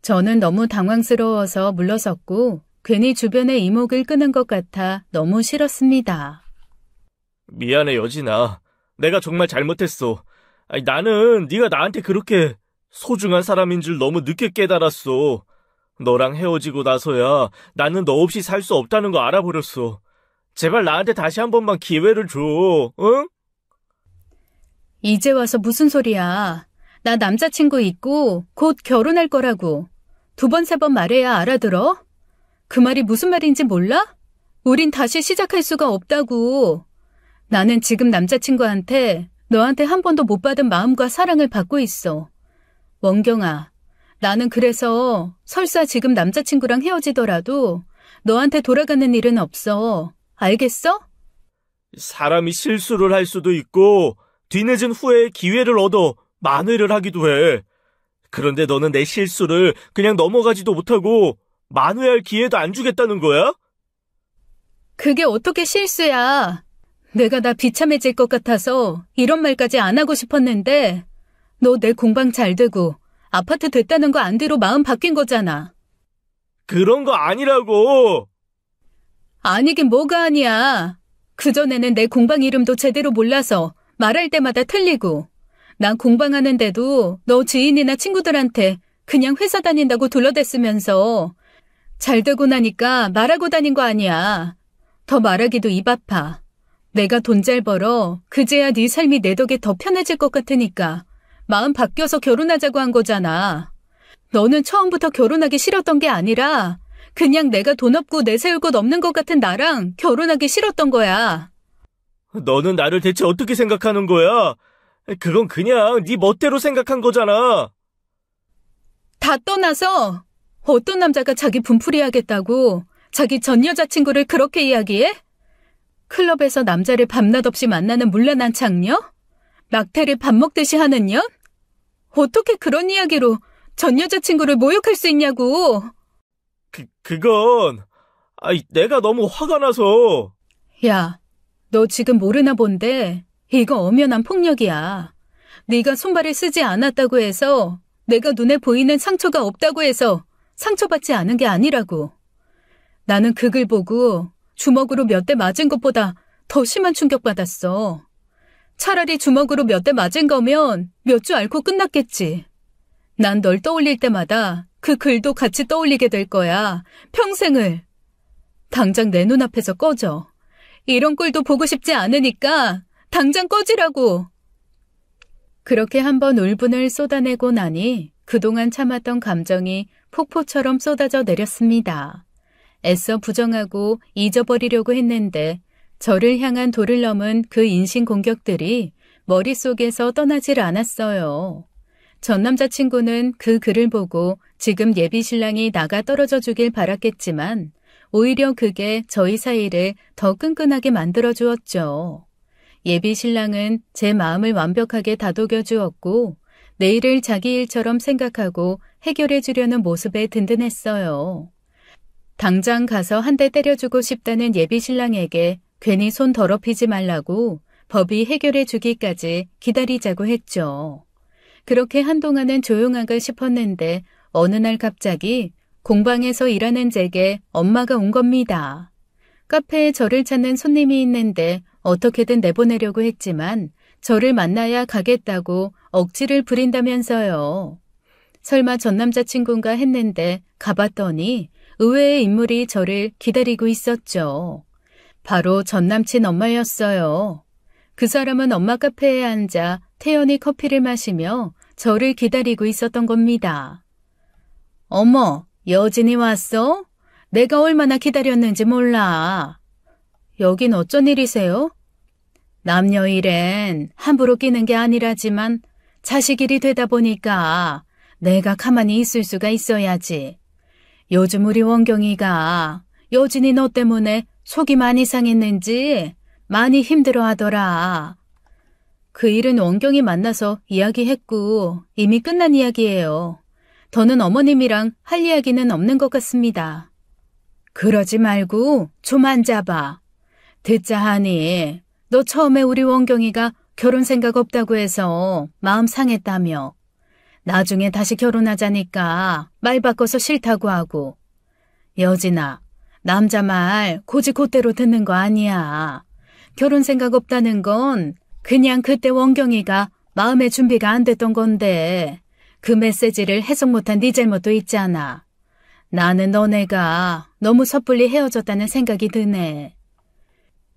Speaker 1: 저는 너무 당황스러워서 물러섰고 괜히 주변의 이목을 끄는 것 같아 너무 싫었습니다.
Speaker 2: 미안해, 여진아. 내가 정말 잘못했어. 아니, 나는 네가 나한테 그렇게 소중한 사람인 줄 너무 늦게 깨달았어. 너랑 헤어지고 나서야 나는 너 없이 살 수 없다는 거 알아버렸어. 제발 나한테 다시 한 번만 기회를 줘, 응?
Speaker 1: 이제 와서 무슨 소리야. 나 남자친구 있고 곧 결혼할 거라고. 2번, 3번 말해야 알아들어? 그 말이 무슨 말인지 몰라? 우린 다시 시작할 수가 없다고. 나는 지금 남자친구한테 너한테 한 번도 못 받은 마음과 사랑을 받고 있어. 원경아, 나는 그래서 설사 지금 남자친구랑 헤어지더라도 너한테 돌아가는 일은 없어. 알겠어?
Speaker 2: 사람이 실수를 할 수도 있고 뒤늦은 후에 기회를 얻어 만회를 하기도 해. 그런데 너는 내 실수를 그냥 넘어가지도 못하고 만회할 기회도 안 주겠다는 거야?
Speaker 1: 그게 어떻게 실수야. 내가 나 비참해질 것 같아서 이런 말까지 안 하고 싶었는데 너 내 공방 잘 되고 아파트 됐다는 거 안 뒤로 마음 바뀐 거잖아.
Speaker 2: 그런 거 아니라고.
Speaker 1: 아니긴 뭐가 아니야. 그전에는 내 공방 이름도 제대로 몰라서 말할 때마다 틀리고 난 공방하는데도 너 지인이나 친구들한테 그냥 회사 다닌다고 둘러댔으면서 잘 되고 나니까 말하고 다닌 거 아니야. 더 말하기도 입 아파. 내가 돈 잘 벌어 그제야 네 삶이 내 덕에 더 편해질 것 같으니까 마음 바뀌어서 결혼하자고 한 거잖아. 너는 처음부터 결혼하기 싫었던 게 아니라 그냥 내가 돈 없고 내세울 것 없는 것 같은 나랑 결혼하기 싫었던 거야.
Speaker 2: 너는 나를 대체 어떻게 생각하는 거야? 그건 그냥 네 멋대로 생각한 거잖아.
Speaker 1: 다 떠나서 어떤 남자가 자기 분풀이 하겠다고 자기 전 여자친구를 그렇게 이야기해? 클럽에서 남자를 밤낮 없이 만나는 문란한 장녀? 낙태를 밥 먹듯이 하는 년? 어떻게 그런 이야기로 전 여자친구를 모욕할 수 있냐고.
Speaker 2: 그건 내가 너무 화가 나서.
Speaker 1: 야, 너 지금 모르나 본데 이거 엄연한 폭력이야. 네가 손발을 쓰지 않았다고 해서 내가 눈에 보이는 상처가 없다고 해서 상처받지 않은 게 아니라고. 나는 그 글 보고 주먹으로 몇 대 맞은 것보다 더 심한 충격받았어. 차라리 주먹으로 몇 대 맞은 거면 몇 주 앓고 끝났겠지. 난 널 떠올릴 때마다 그 글도 같이 떠올리게 될 거야. 평생을. 당장 내 눈앞에서 꺼져. 이런 꼴도 보고 싶지 않으니까 당장 꺼지라고. 그렇게 한번 울분을 쏟아내고 나니 그동안 참았던 감정이 폭포처럼 쏟아져 내렸습니다. 애써 부정하고 잊어버리려고 했는데 저를 향한 도를 넘은 그 인신공격들이 머릿속에서 떠나질 않았어요. 전 남자친구는 그 글을 보고 지금 예비 신랑이 나가 떨어져 주길 바랐겠지만 오히려 그게 저희 사이를 더 끈끈하게 만들어 주었죠. 예비 신랑은 제 마음을 완벽하게 다독여 주었고 내일을 자기 일처럼 생각하고 해결해 주려는 모습에 든든했어요. 당장 가서 한 대 때려주고 싶다는 예비 신랑에게 괜히 손 더럽히지 말라고 법이 해결해 주기까지 기다리자고 했죠. 그렇게 한동안은 조용한가 싶었는데 어느 날 갑자기 공방에서 일하는 제게 엄마가 온 겁니다. 카페에 저를 찾는 손님이 있는데 어떻게든 내보내려고 했지만 저를 만나야 가겠다고 억지를 부린다면서요. 설마 전 남자친구인가 했는데 가봤더니 의외의 인물이 저를 기다리고 있었죠. 바로 전 남친 엄마였어요. 그 사람은 엄마 카페에 앉아 태연히 커피를 마시며 저를 기다리고 있었던 겁니다. 어머, 여진이 왔어? 내가 얼마나 기다렸는지 몰라. 여긴 어쩐 일이세요? 남녀 일엔 함부로 끼는 게 아니라지만 자식 일이 되다 보니까 내가 가만히 있을 수가 있어야지. 요즘 우리 원경이가 여진이 너 때문에 속이 많이 상했는지 많이 힘들어하더라. 그 일은 원경이 만나서 이야기했고 이미 끝난 이야기예요. 더는 어머님이랑 할 이야기는 없는 것 같습니다. 그러지 말고 좀 앉아봐. 듣자 하니 너 처음에 우리 원경이가 결혼 생각 없다고 해서 마음 상했다며. 나중에 다시 결혼하자니까 말 바꿔서 싫다고 하고. 여진아, 남자 말 고지곧대로 듣는 거 아니야. 결혼 생각 없다는 건 그냥 그때 원경이가 마음의 준비가 안 됐던 건데 그 메시지를 해석 못한 네 잘못도 있잖아. 나는 너네가 너무 섣불리 헤어졌다는 생각이 드네.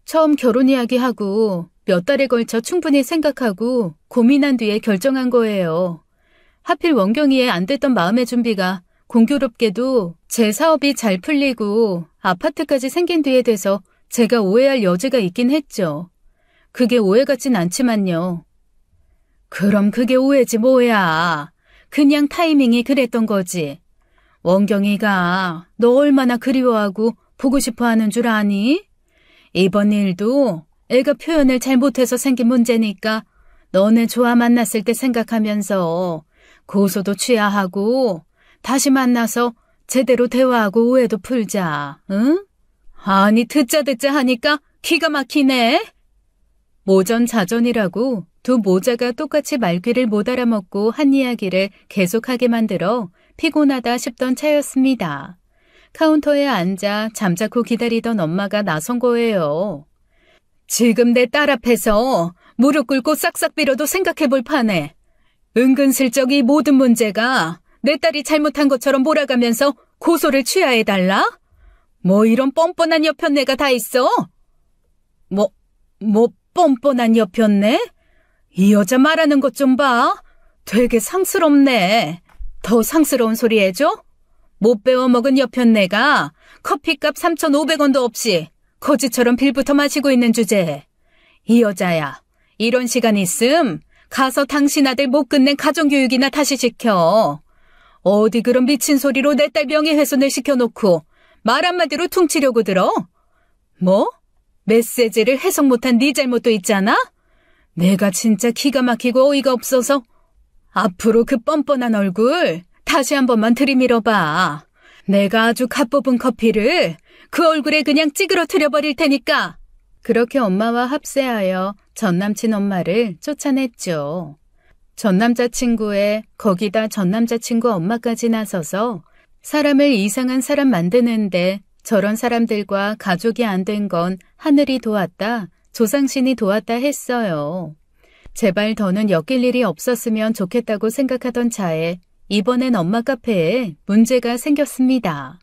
Speaker 1: 처음 결혼 이야기하고 몇 달에 걸쳐 충분히 생각하고 고민한 뒤에 결정한 거예요. 하필 원경이의 안 됐던 마음의 준비가 공교롭게도 제 사업이 잘 풀리고 아파트까지 생긴 뒤에 돼서 제가 오해할 여지가 있긴 했죠. 그게 오해 같진 않지만요. 그럼 그게 오해지 뭐야. 그냥 타이밍이 그랬던 거지. 원경이가 너 얼마나 그리워하고 보고 싶어 하는 줄 아니? 이번 일도 애가 표현을 잘못해서 생긴 문제니까 너네 조아 만났을 때 생각하면서 고소도 취하하고 다시 만나서 제대로 대화하고 오해도 풀자, 응? 아니 듣자 하니까 기가 막히네. 모전자전이라고 두 모자가 똑같이 말귀를 못 알아먹고 한 이야기를 계속하게 만들어 피곤하다 싶던 차였습니다. 카운터에 앉아 잠자코 기다리던 엄마가 나선 거예요. 지금 내 딸 앞에서 무릎 꿇고 싹싹 빌어도 생각해볼 판에 은근슬쩍 이 모든 문제가 내 딸이 잘못한 것처럼 몰아가면서 고소를 취하해달라? 뭐 이런 뻔뻔한 여편네가 다 있어? 뭐 뻔뻔한 여편네? 이 여자 말하는 것 좀 봐. 되게 상스럽네. 더 상스러운 소리 해줘? 못 배워먹은 여편네가 커피값 3,500원도 없이 거지처럼 빌부터 마시고 있는 주제에 이 여자야, 이런 시간 있음 가서 당신 아들 못 끝낸 가정교육이나 다시 시켜. 어디 그런 미친 소리로 내 딸 명예훼손을 시켜놓고 말 한마디로 퉁치려고 들어? 뭐? 메시지를 해석 못한 네 잘못도 있잖아? 내가 진짜 기가 막히고 어이가 없어서 앞으로 그 뻔뻔한 얼굴 다시 한 번만 들이밀어봐. 내가 아주 갓 뽑은 커피를 그 얼굴에 그냥 찌그러뜨려 버릴 테니까. 그렇게 엄마와 합세하여 전남친 엄마를 쫓아냈죠. 전남자친구에 거기다 전남자친구 엄마까지 나서서 사람을 이상한 사람 만드는데 저런 사람들과 가족이 안 된 건 하늘이 도왔다, 조상신이 도왔다 했어요. 제발 더는 엮일 일이 없었으면 좋겠다고 생각하던 차에 이번엔 엄마 카페에 문제가 생겼습니다.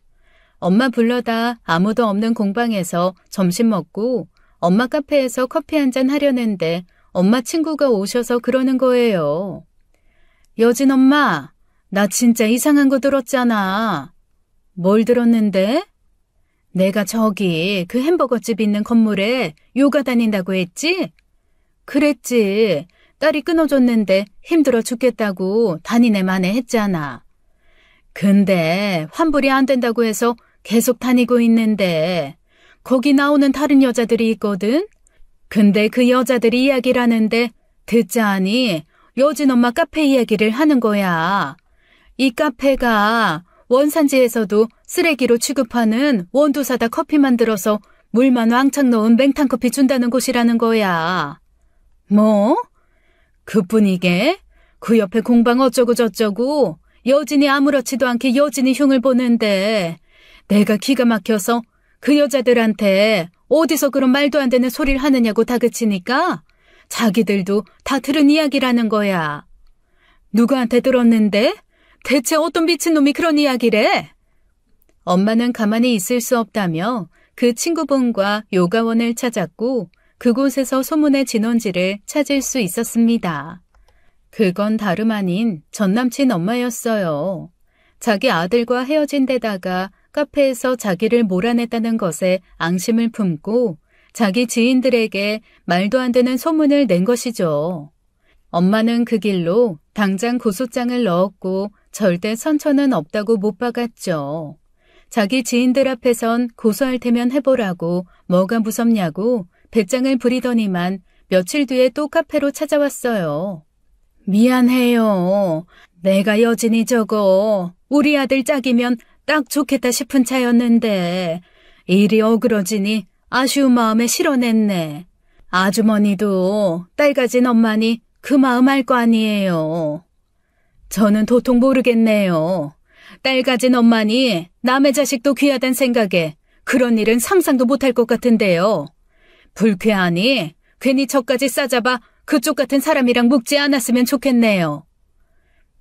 Speaker 1: 엄마 불러다 아무도 없는 공방에서 점심 먹고 엄마 카페에서 커피 한잔 하려는데 엄마 친구가 오셔서 그러는 거예요. 여진 엄마, 나 진짜 이상한 거 들었잖아. 뭘 들었는데? 내가 저기 그 햄버거집 있는 건물에 요가 다닌다고 했지? 그랬지. 딸이 끊어줬는데 힘들어 죽겠다고 다니네 마네 했잖아. 근데 환불이 안 된다고 해서 계속 다니고 있는데 거기 나오는 다른 여자들이 있거든? 근데 그 여자들이 이야기를 하는데 듣자하니 여진 엄마 카페 이야기를 하는 거야. 이 카페가 원산지에서도 쓰레기로 취급하는 원두사다 커피 만들어서 물만 왕창 넣은 맹탕커피 준다는 곳이라는 거야. 뭐? 그뿐이게? 그 옆에 공방 어쩌고 저쩌고 여진이 아무렇지도 않게 여진이 흉을 보는데 내가 기가 막혀서 그 여자들한테 어디서 그런 말도 안 되는 소리를 하느냐고 다그치니까 자기들도 다 들은 이야기라는 거야. 누구한테 들었는데? 대체 어떤 미친놈이 그런 이야기래? 엄마는 가만히 있을 수 없다며 그 친구분과 요가원을 찾았고 그곳에서 소문의 진원지를 찾을 수 있었습니다. 그건 다름 아닌 전남친 엄마였어요. 자기 아들과 헤어진 데다가 카페에서 자기를 몰아냈다는 것에 앙심을 품고 자기 지인들에게 말도 안 되는 소문을 낸 것이죠. 엄마는 그 길로 당장 고소장을 넣었고 절대 선처는 없다고 못 박았죠. 자기 지인들 앞에선 고소할 테면 해보라고 뭐가 무섭냐고 배짱을 부리더니만 며칠 뒤에 또 카페로 찾아왔어요. 미안해요. 내가 여진이 저거 우리 아들 짝이면 딱 좋겠다 싶은 차였는데 일이 어그러지니 아쉬운 마음에 실어냈네. 아주머니도 딸 가진 엄마니 그 마음 알 거 아니에요. 저는 도통 모르겠네요. 딸 가진 엄마니 남의 자식도 귀하단 생각에 그런 일은 상상도 못할 것 같은데요. 불쾌하니 괜히 저까지 싸잡아 그쪽 같은 사람이랑 묵지 않았으면 좋겠네요.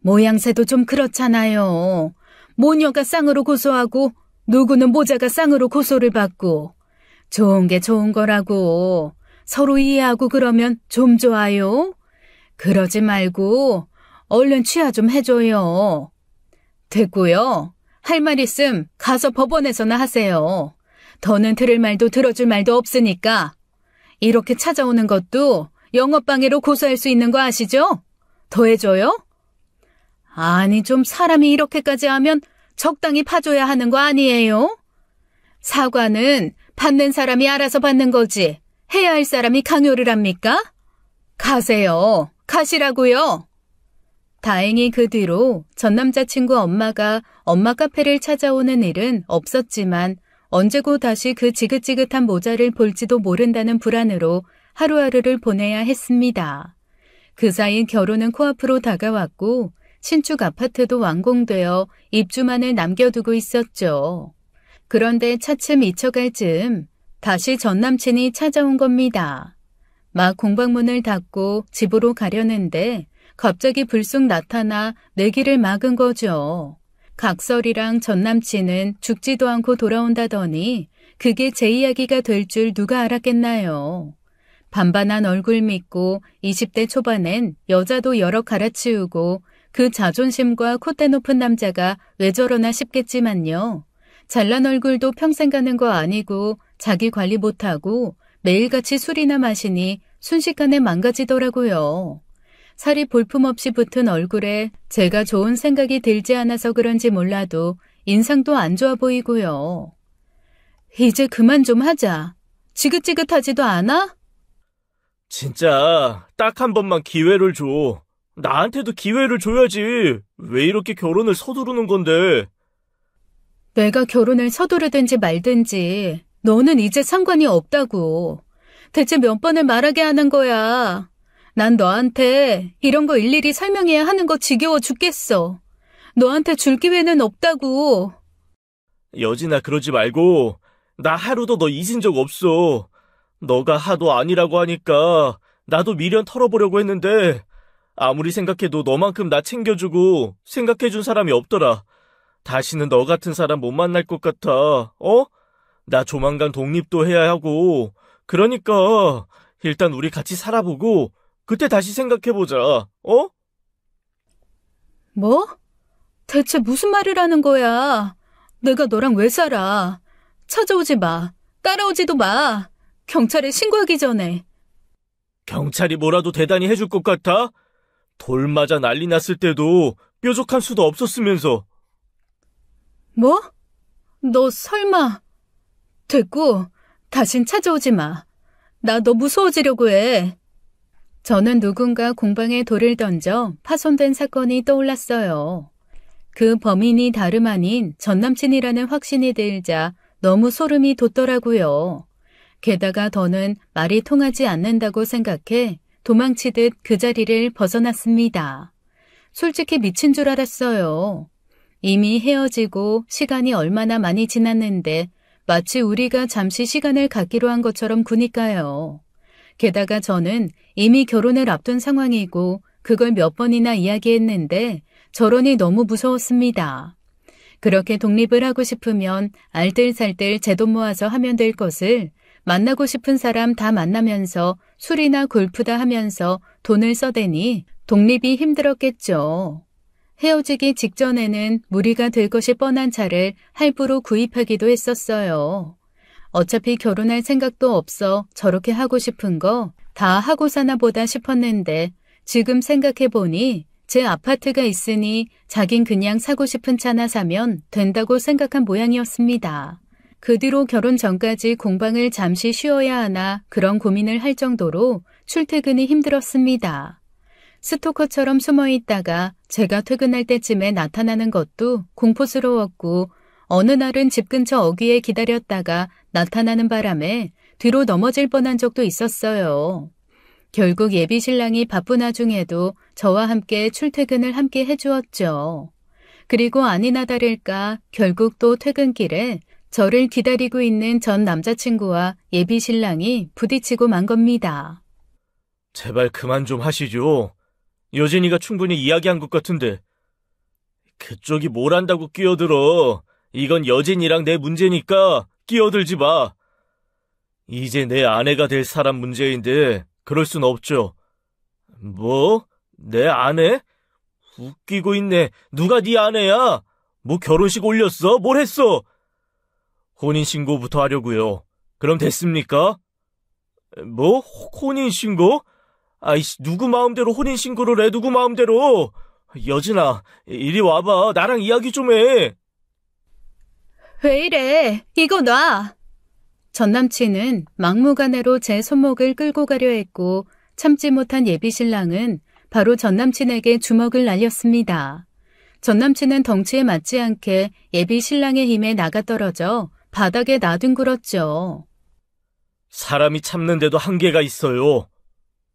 Speaker 1: 모양새도 좀 그렇잖아요. 모녀가 쌍으로 고소하고 누구는 모자가 쌍으로 고소를 받고 좋은 게 좋은 거라고 서로 이해하고 그러면 좀 좋아요. 그러지 말고 얼른 취하 좀 해줘요. 됐고요. 할 말 있음 가서 법원에서나 하세요. 더는 들을 말도 들어줄 말도 없으니까. 이렇게 찾아오는 것도 영업방해로 고소할 수 있는 거 아시죠? 더 해줘요? 아니, 좀 사람이 이렇게까지 하면 적당히 파줘야 하는 거 아니에요? 사과는 받는 사람이 알아서 받는 거지. 해야 할 사람이 강요를 합니까? 가세요. 가시라고요. 다행히 그 뒤로 전 남자친구 엄마가 엄마 카페를 찾아오는 일은 없었지만 언제고 다시 그 지긋지긋한 모자를 볼지도 모른다는 불안으로 하루하루를 보내야 했습니다. 그 사이 결혼은 코앞으로 다가왔고 신축 아파트도 완공되어 입주만을 남겨두고 있었죠. 그런데 차츰 잊혀갈 즈음 다시 전 남친이 찾아온 겁니다. 막 공방문을 닫고 집으로 가려는데 갑자기 불쑥 나타나 내 길을 막은 거죠. 각설이랑 전 남친은 죽지도 않고 돌아온다더니 그게 제 이야기가 될 줄 누가 알았겠나요. 반반한 얼굴 믿고 20대 초반엔 여자도 여러 갈아치우고 그 자존심과 콧대 높은 남자가 왜 저러나 싶겠지만요. 잘난 얼굴도 평생 가는 거 아니고 자기 관리 못하고 매일같이 술이나 마시니 순식간에 망가지더라고요. 살이 볼품없이 붙은 얼굴에 제가 좋은 생각이 들지 않아서 그런지 몰라도 인상도 안 좋아 보이고요. 이제 그만 좀 하자. 지긋지긋하지도 않아?
Speaker 2: 진짜 딱 한 번만 기회를 줘. 나한테도 기회를 줘야지. 왜 이렇게 결혼을 서두르는 건데?
Speaker 1: 내가 결혼을 서두르든지 말든지 너는 이제 상관이 없다고. 대체 몇 번을 말하게 하는 거야. 난 너한테 이런 거 일일이 설명해야 하는 거 지겨워 죽겠어. 너한테 줄 기회는 없다고.
Speaker 2: 여진아, 그러지 말고. 나 하루도 너 잊은 적 없어. 너가 하도 아니라고 하니까 나도 미련 털어보려고 했는데 아무리 생각해도 너만큼 나 챙겨주고 생각해준 사람이 없더라. 다시는 너 같은 사람 못 만날 것 같아. 어? 나 조만간 독립도 해야 하고. 그러니까 일단 우리 같이 살아보고 그때 다시 생각해보자. 어?
Speaker 1: 뭐? 대체 무슨 말을 하는 거야? 내가 너랑 왜 살아? 찾아오지 마. 따라오지도 마. 경찰에 신고하기 전에.
Speaker 2: 경찰이 뭐라도 대단히 해줄 것 같아? 돌 맞아 난리 났을 때도 뾰족한 수도 없었으면서.
Speaker 1: 뭐? 너 설마. 됐고, 다신 찾아오지 마. 나 너 무서워지려고 해. 저는 누군가 공방에 돌을 던져 파손된 사건이 떠올랐어요. 그 범인이 다름 아닌 전남친이라는 확신이 들자 너무 소름이 돋더라고요. 게다가 더는 말이 통하지 않는다고 생각해 도망치듯 그 자리를 벗어났습니다. 솔직히 미친 줄 알았어요. 이미 헤어지고 시간이 얼마나 많이 지났는데 마치 우리가 잠시 시간을 갖기로 한 것처럼 구니까요. 게다가 저는 이미 결혼을 앞둔 상황이고 그걸 몇 번이나 이야기했는데 저러니 너무 무서웠습니다. 그렇게 독립을 하고 싶으면 알뜰살뜰 제 돈 모아서 하면 될 것을 만나고 싶은 사람 다 만나면서 술이나 골프다 하면서 돈을 써대니 독립이 힘들었겠죠. 헤어지기 직전에는 무리가 될 것이 뻔한 차를 할부로 구입하기도 했었어요. 어차피 결혼할 생각도 없어 저렇게 하고 싶은 거 다 하고 사나 보다 싶었는데 지금 생각해보니 제 아파트가 있으니 자긴 그냥 사고 싶은 차나 사면 된다고 생각한 모양이었습니다. 그 뒤로 결혼 전까지 공방을 잠시 쉬어야 하나 그런 고민을 할 정도로 출퇴근이 힘들었습니다. 스토커처럼 숨어있다가 제가 퇴근할 때쯤에 나타나는 것도 공포스러웠고 어느 날은 집 근처 어귀에 기다렸다가 나타나는 바람에 뒤로 넘어질 뻔한 적도 있었어요. 결국 예비 신랑이 바쁜 와중에도 저와 함께 출퇴근을 함께 해주었죠. 그리고 아니나 다를까 결국 또 퇴근길에 저를 기다리고 있는 전 남자친구와 예비 신랑이 부딪히고 만 겁니다.
Speaker 2: 제발 그만 좀 하시죠. 여진이가 충분히 이야기한 것 같은데. 그쪽이 뭘 한다고 끼어들어. 이건 여진이랑 내 문제니까 끼어들지 마. 이제 내 아내가 될 사람 문제인데 그럴 순 없죠. 뭐? 내 아내? 웃기고 있네. 누가 네 아내야? 뭐 결혼식 올렸어? 뭘 했어? 혼인신고부터 하려고요. 그럼 됐습니까? 뭐? 혼인신고? 아이씨, 누구 마음대로 혼인신고를 해, 누구 마음대로. 여진아, 이리 와봐. 나랑 이야기 좀 해.
Speaker 1: 왜 이래? 이거 놔! 전남친은 막무가내로 제 손목을 끌고 가려 했고 참지 못한 예비신랑은 바로 전남친에게 주먹을 날렸습니다. 전남친은 덩치에 맞지 않게 예비신랑의 힘에 나가떨어져 바닥에 나뒹굴었죠.
Speaker 2: 사람이 참는데도 한계가 있어요.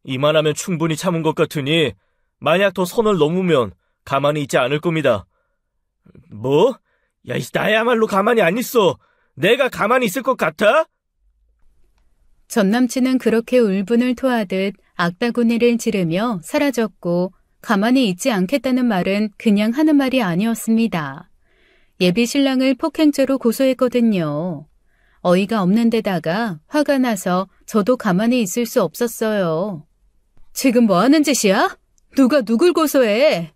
Speaker 2: 이만하면 충분히 참은 것 같으니 만약 더 선을 넘으면 가만히 있지 않을 겁니다. 뭐? 야, 나야말로 가만히 안 있어. 내가 가만히 있을 것 같아?
Speaker 1: 전남친은 그렇게 울분을 토하듯 악다구니를 지르며 사라졌고 가만히 있지 않겠다는 말은 그냥 하는 말이 아니었습니다. 예비신랑을 폭행죄로 고소했거든요. 어이가 없는 데다가 화가 나서 저도 가만히 있을 수 없었어요. 지금 뭐 하는 짓이야? 누가 누굴 고소해?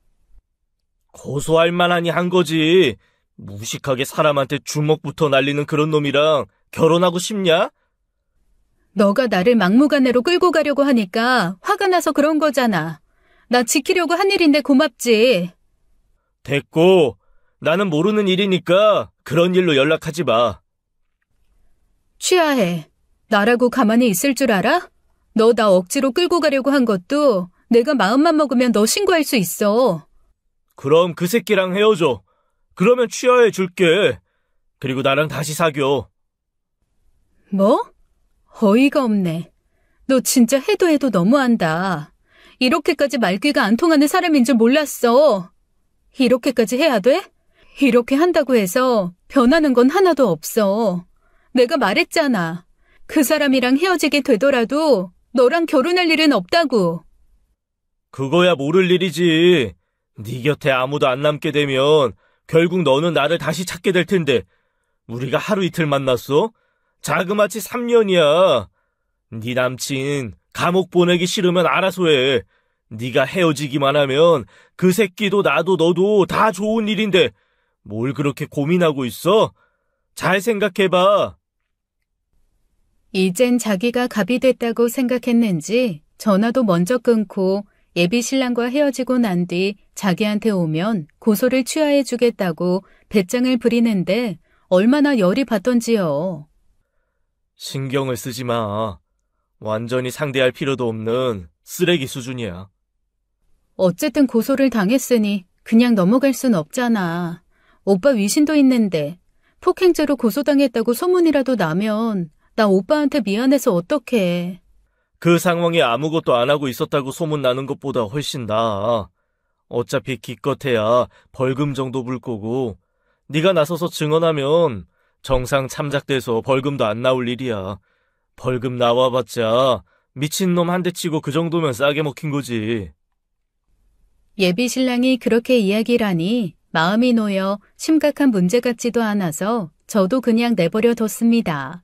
Speaker 2: 고소할 만하니 한 거지. 무식하게 사람한테 주먹부터 날리는 그런 놈이랑 결혼하고 싶냐?
Speaker 1: 너가 나를 막무가내로 끌고 가려고 하니까 화가 나서 그런 거잖아. 나 지키려고 한 일인데 고맙지.
Speaker 2: 됐고, 나는 모르는 일이니까 그런 일로 연락하지 마.
Speaker 1: 취하해. 나라고 가만히 있을 줄 알아? 너 나 억지로 끌고 가려고 한 것도 내가 마음만 먹으면 너 신고할 수 있어.
Speaker 2: 그럼 그 새끼랑 헤어져. 그러면 취하해 줄게. 그리고 나랑 다시 사겨.
Speaker 1: 뭐? 어이가 없네. 너 진짜 해도 너무한다. 이렇게까지 말귀가 안 통하는 사람인 줄 몰랐어. 이렇게까지 해야 돼? 이렇게 한다고 해서 변하는 건 하나도 없어. 내가 말했잖아. 그 사람이랑 헤어지게 되더라도 너랑 결혼할 일은 없다고.
Speaker 2: 그거야 모를 일이지. 네 곁에 아무도 안 남게 되면 결국 너는 나를 다시 찾게 될 텐데 우리가 하루 이틀 만났어? 자그마치 3년이야. 네 남친 감옥 보내기 싫으면 알아서 해. 네가 헤어지기만 하면 그 새끼도 나도 너도 다 좋은 일인데 뭘 그렇게 고민하고 있어? 잘 생각해봐.
Speaker 1: 이젠 자기가 갑이 됐다고 생각했는지 전화도 먼저 끊고 예비신랑과 헤어지고 난 뒤 자기한테 오면 고소를 취하해 주겠다고 배짱을 부리는데 얼마나 열이 받던지요.
Speaker 2: 신경을 쓰지 마. 완전히 상대할 필요도 없는 쓰레기 수준이야.
Speaker 1: 어쨌든 고소를 당했으니 그냥 넘어갈 순 없잖아. 오빠 위신도 있는데 폭행죄로 고소당했다고 소문이라도 나면 나 오빠한테 미안해서 어떡해.
Speaker 2: 그 상황에 아무것도 안 하고 있었다고 소문나는 것보다 훨씬 나아. 어차피 기껏해야 벌금 정도 물 거고 네가 나서서 증언하면 정상 참작돼서 벌금도 안 나올 일이야. 벌금 나와봤자 미친놈 한 대 치고 그 정도면 싸게 먹힌 거지.
Speaker 1: 예비신랑이 그렇게 이야기를 하니 마음이 놓여 심각한 문제 같지도 않아서 저도 그냥 내버려 뒀습니다.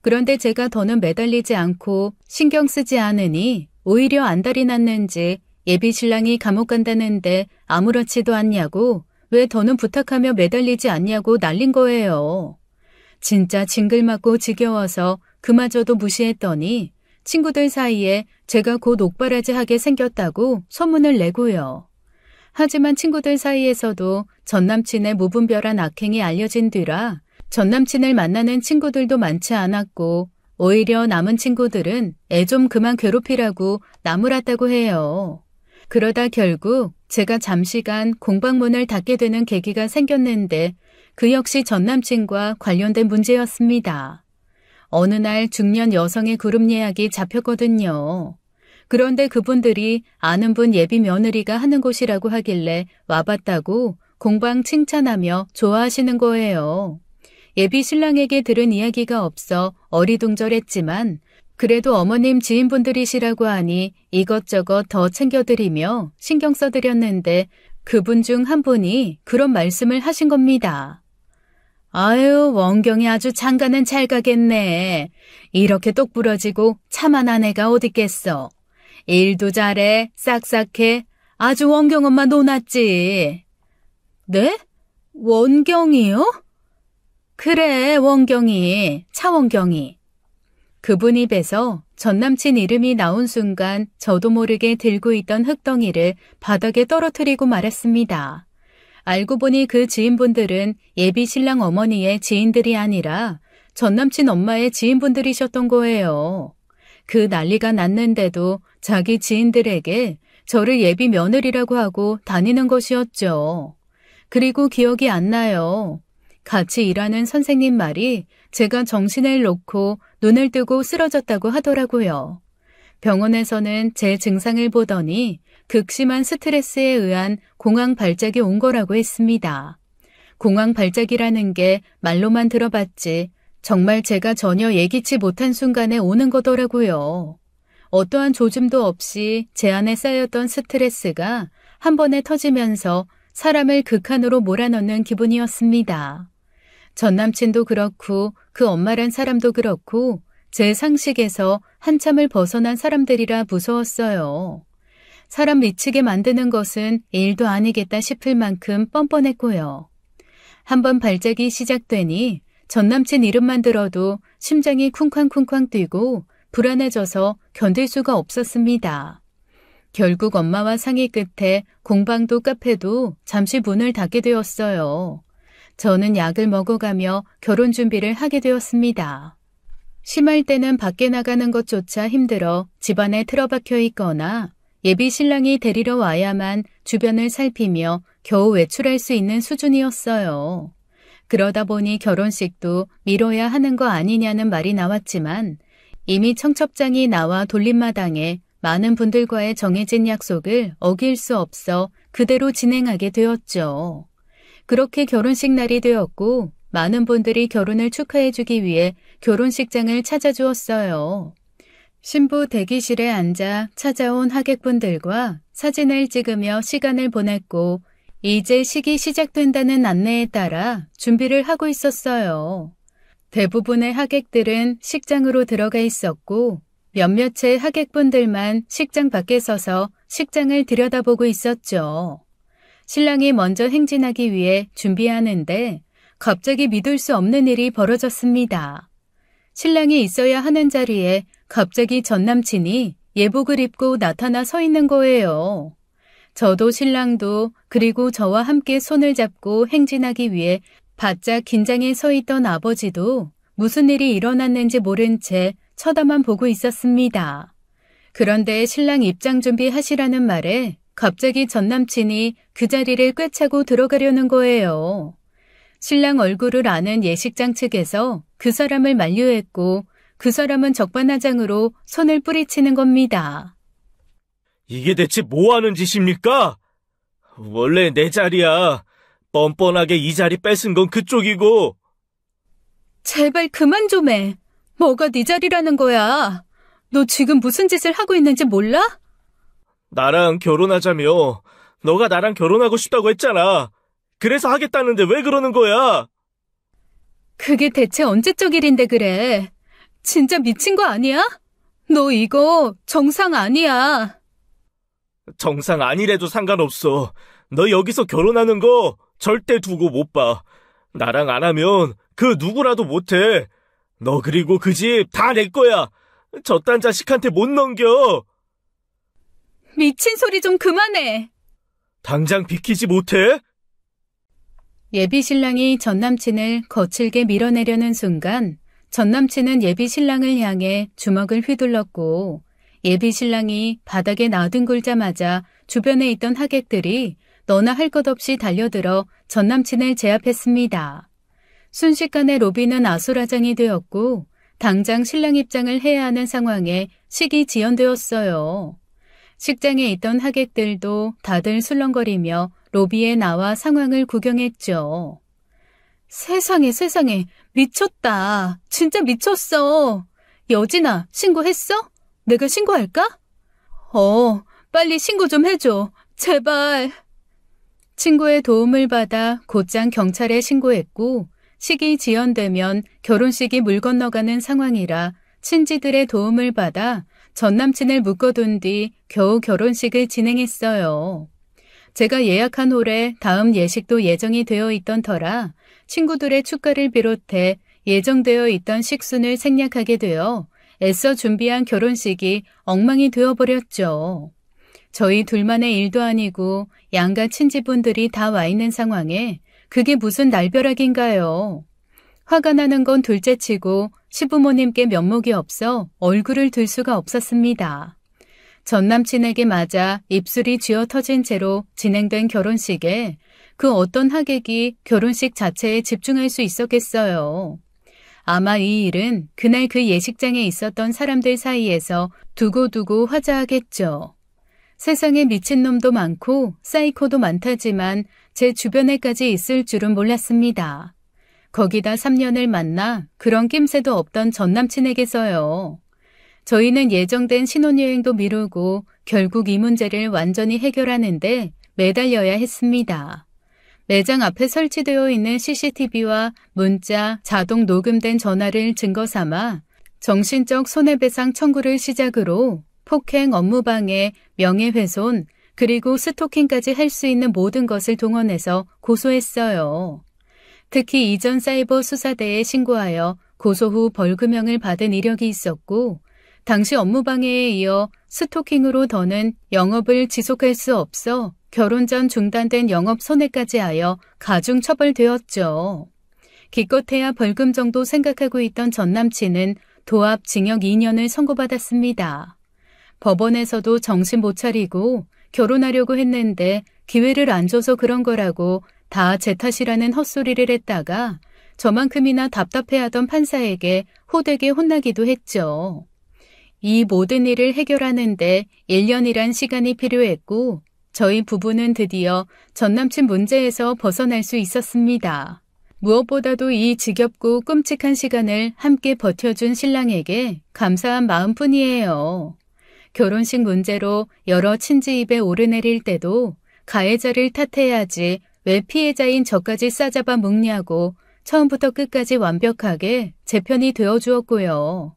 Speaker 1: 그런데 제가 더는 매달리지 않고 신경 쓰지 않으니 오히려 안달이 났는지 예비신랑이 감옥 간다는데 아무렇지도 않냐고 왜 더는 부탁하며 매달리지 않냐고 날린 거예요. 진짜 징글맞고 지겨워서 그마저도 무시했더니 친구들 사이에 제가 곧 옥바라지하게 생겼다고 소문을 내고요. 하지만 친구들 사이에서도 전남친의 무분별한 악행이 알려진 뒤라 전남친을 만나는 친구들도 많지 않았고 오히려 남은 친구들은 애 좀 그만 괴롭히라고 나무랐다고 해요. 그러다 결국 제가 잠시간 공방문을 닫게 되는 계기가 생겼는데 그 역시 전남친과 관련된 문제였습니다. 어느 날 중년 여성의 그룹 예약이 잡혔거든요. 그런데 그분들이 아는 분 예비 며느리가 하는 곳이라고 하길래 와봤다고 공방 칭찬하며 좋아하시는 거예요. 예비 신랑에게 들은 이야기가 없어 어리둥절했지만 그래도 어머님 지인분들이시라고 하니 이것저것 더 챙겨드리며 신경 써드렸는데 그분 중 한 분이 그런 말씀을 하신 겁니다. 아유, 원경이 아주 장가는 잘 가겠네. 이렇게 똑부러지고 참한 아내가 어딨겠어. 일도 잘해, 싹싹해. 아주 원경 엄마 노났지. 네? 원경이요? 그래, 원경이, 차원경이. 그분 입에서 전남친 이름이 나온 순간 저도 모르게 들고 있던 흙덩이를 바닥에 떨어뜨리고 말았습니다. 알고 보니 그 지인분들은 예비 신랑 어머니의 지인들이 아니라 전남친 엄마의 지인분들이셨던 거예요. 그 난리가 났는데도 자기 지인들에게 저를 예비 며느리라고 하고 다니는 것이었죠. 그리고 기억이 안 나요. 같이 일하는 선생님 말이 제가 정신을 놓고 눈을 뜨고 쓰러졌다고 하더라고요. 병원에서는 제 증상을 보더니 극심한 스트레스에 의한 공황 발작이 온 거라고 했습니다. 공황 발작이라는 게 말로만 들어봤지 정말 제가 전혀 예기치 못한 순간에 오는 거더라고요. 어떠한 조짐도 없이 제 안에 쌓였던 스트레스가 한 번에 터지면서 사람을 극한으로 몰아넣는 기분이었습니다. 전 남친도 그렇고 그 엄마란 사람도 그렇고 제 상식에서 한참을 벗어난 사람들이라 무서웠어요. 사람 미치게 만드는 것은 일도 아니겠다 싶을 만큼 뻔뻔했고요. 한번 발작이 시작되니 전 남친 이름만 들어도 심장이 쿵쾅쿵쾅 뛰고 불안해져서 견딜 수가 없었습니다. 결국 엄마와 상의 끝에 공방도 카페도 잠시 문을 닫게 되었어요. 저는 약을 먹어가며 결혼 준비를 하게 되었습니다. 심할 때는 밖에 나가는 것조차 힘들어 집안에 틀어박혀 있거나 예비 신랑이 데리러 와야만 주변을 살피며 겨우 외출할 수 있는 수준이었어요. 그러다 보니 결혼식도 미뤄야 하는 거 아니냐는 말이 나왔지만 이미 청첩장이 나와 돌림마당에 많은 분들과의 정해진 약속을 어길 수 없어 그대로 진행하게 되었죠. 그렇게 결혼식 날이 되었고 많은 분들이 결혼을 축하해주기 위해 결혼식장을 찾아주었어요. 신부 대기실에 앉아 찾아온 하객분들과 사진을 찍으며 시간을 보냈고 이제 식이 시작된다는 안내에 따라 준비를 하고 있었어요. 대부분의 하객들은 식장으로 들어가 있었고 몇몇의 하객분들만 식장 밖에 서서 식장을 들여다보고 있었죠. 신랑이 먼저 행진하기 위해 준비하는데 갑자기 믿을 수 없는 일이 벌어졌습니다. 신랑이 있어야 하는 자리에 갑자기 전 남친이 예복을 입고 나타나 서 있는 거예요. 저도 신랑도 그리고 저와 함께 손을 잡고 행진하기 위해 바짝 긴장해 서 있던 아버지도 무슨 일이 일어났는지 모른 채 쳐다만 보고 있었습니다. 그런데 신랑 입장 준비하시라는 말에 갑자기 전 남친이 그 자리를 꿰차고 들어가려는 거예요. 신랑 얼굴을 아는 예식장 측에서 그 사람을 만류했고 그 사람은 적반하장으로 손을 뿌리치는 겁니다.
Speaker 2: 이게 대체 뭐 하는 짓입니까? 원래 내 자리야. 뻔뻔하게 이 자리 뺏은 건 그쪽이고.
Speaker 1: 제발 그만 좀 해. 뭐가 네 자리라는 거야. 너 지금 무슨 짓을 하고 있는지 몰라?
Speaker 2: 나랑 결혼하자며. 너가 나랑 결혼하고 싶다고 했잖아. 그래서 하겠다는데 왜 그러는 거야?
Speaker 1: 그게 대체 언제적 일인데 그래. 진짜 미친 거 아니야? 너 이거 정상 아니야.
Speaker 2: 정상 아니래도 상관없어. 너 여기서 결혼하는 거 절대 두고 못 봐. 나랑 안 하면 그 누구라도 못해. 너 그리고 그 집 다 내 거야. 저딴 자식한테 못 넘겨.
Speaker 1: 미친 소리 좀 그만해.
Speaker 2: 당장 비키지 못해?
Speaker 1: 예비 신랑이 전 남친을 거칠게 밀어내려는 순간 전 남친은 예비 신랑을 향해 주먹을 휘둘렀고 예비 신랑이 바닥에 나뒹굴자마자 주변에 있던 하객들이 너나 할 것 없이 달려들어 전 남친을 제압했습니다. 순식간에 로비는 아수라장이 되었고 당장 신랑 입장을 해야 하는 상황에 식이 지연되었어요. 식장에 있던 하객들도 다들 술렁거리며 로비에 나와 상황을 구경했죠. 세상에 미쳤다. 진짜 미쳤어. 여진아, 신고했어? 내가 신고할까? 빨리 신고 좀 해줘. 제발. 친구의 도움을 받아 곧장 경찰에 신고했고 식이 지연되면 결혼식이 물 건너가는 상황이라 친지들의 도움을 받아 전남친을 묶어둔 뒤 겨우 결혼식을 진행했어요. 제가 예약한 홀에 다음 예식도 예정이 되어 있던 터라 친구들의 축가를 비롯해 예정되어 있던 식순을 생략하게 되어 애써 준비한 결혼식이 엉망이 되어버렸죠. 저희 둘만의 일도 아니고 양가 친지분들이 다 와 있는 상황에 그게 무슨 날벼락인가요? 화가 나는 건 둘째치고 시부모님께 면목이 없어 얼굴을 들 수가 없었습니다. 전남친에게 맞아 입술이 쥐어 터진 채로 진행된 결혼식에 그 어떤 하객이 결혼식 자체에 집중할 수 있었겠어요. 아마 이 일은 그날 그 예식장에 있었던 사람들 사이에서 두고두고 화제하겠죠. 세상에 미친놈도 많고 사이코도 많다지만 제 주변에까지 있을 줄은 몰랐습니다. 거기다 3년을 만나 그런 낌새도 없던 전남친에게서요. 저희는 예정된 신혼여행도 미루고 결국 이 문제를 완전히 해결하는데 매달려야 했습니다. 매장 앞에 설치되어 있는 CCTV와 문자, 자동 녹음된 전화를 증거 삼아 정신적 손해배상 청구를 시작으로 폭행, 업무방해, 명예훼손, 그리고 스토킹까지 할 수 있는 모든 것을 동원해서 고소했어요. 특히 이전 사이버 수사대에 신고하여 고소 후 벌금형을 받은 이력이 있었고 당시 업무방해에 이어 스토킹으로 더는 영업을 지속할 수 없어 결혼 전 중단된 영업 손해까지 하여 가중 처벌되었죠. 기껏해야 벌금 정도 생각하고 있던 전남친은 도합 징역 2년을 선고받았습니다. 법원에서도 정신 못 차리고 결혼하려고 했는데 기회를 안 줘서 그런 거라고 다 제 탓이라는 헛소리를 했다가 저만큼이나 답답해하던 판사에게 호되게 혼나기도 했죠. 이 모든 일을 해결하는데 1년이란 시간이 필요했고 저희 부부는 드디어 전남친 문제에서 벗어날 수 있었습니다. 무엇보다도 이 지겹고 끔찍한 시간을 함께 버텨준 신랑에게 감사한 마음뿐이에요. 결혼식 문제로 여러 친지 입에 오르내릴 때도 가해자를 탓해야지 왜 피해자인 저까지 싸잡아 묶냐고 처음부터 끝까지 완벽하게 제 편이 되어주었고요.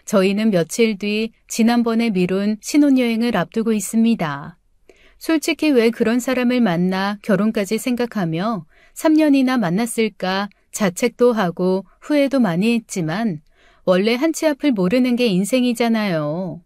Speaker 1: 저희는 며칠 뒤 지난번에 미룬 신혼여행을 앞두고 있습니다. 솔직히 왜 그런 사람을 만나 결혼까지 생각하며 3년이나 만났을까 자책도 하고 후회도 많이 했지만 원래 한치 앞을 모르는 게 인생이잖아요.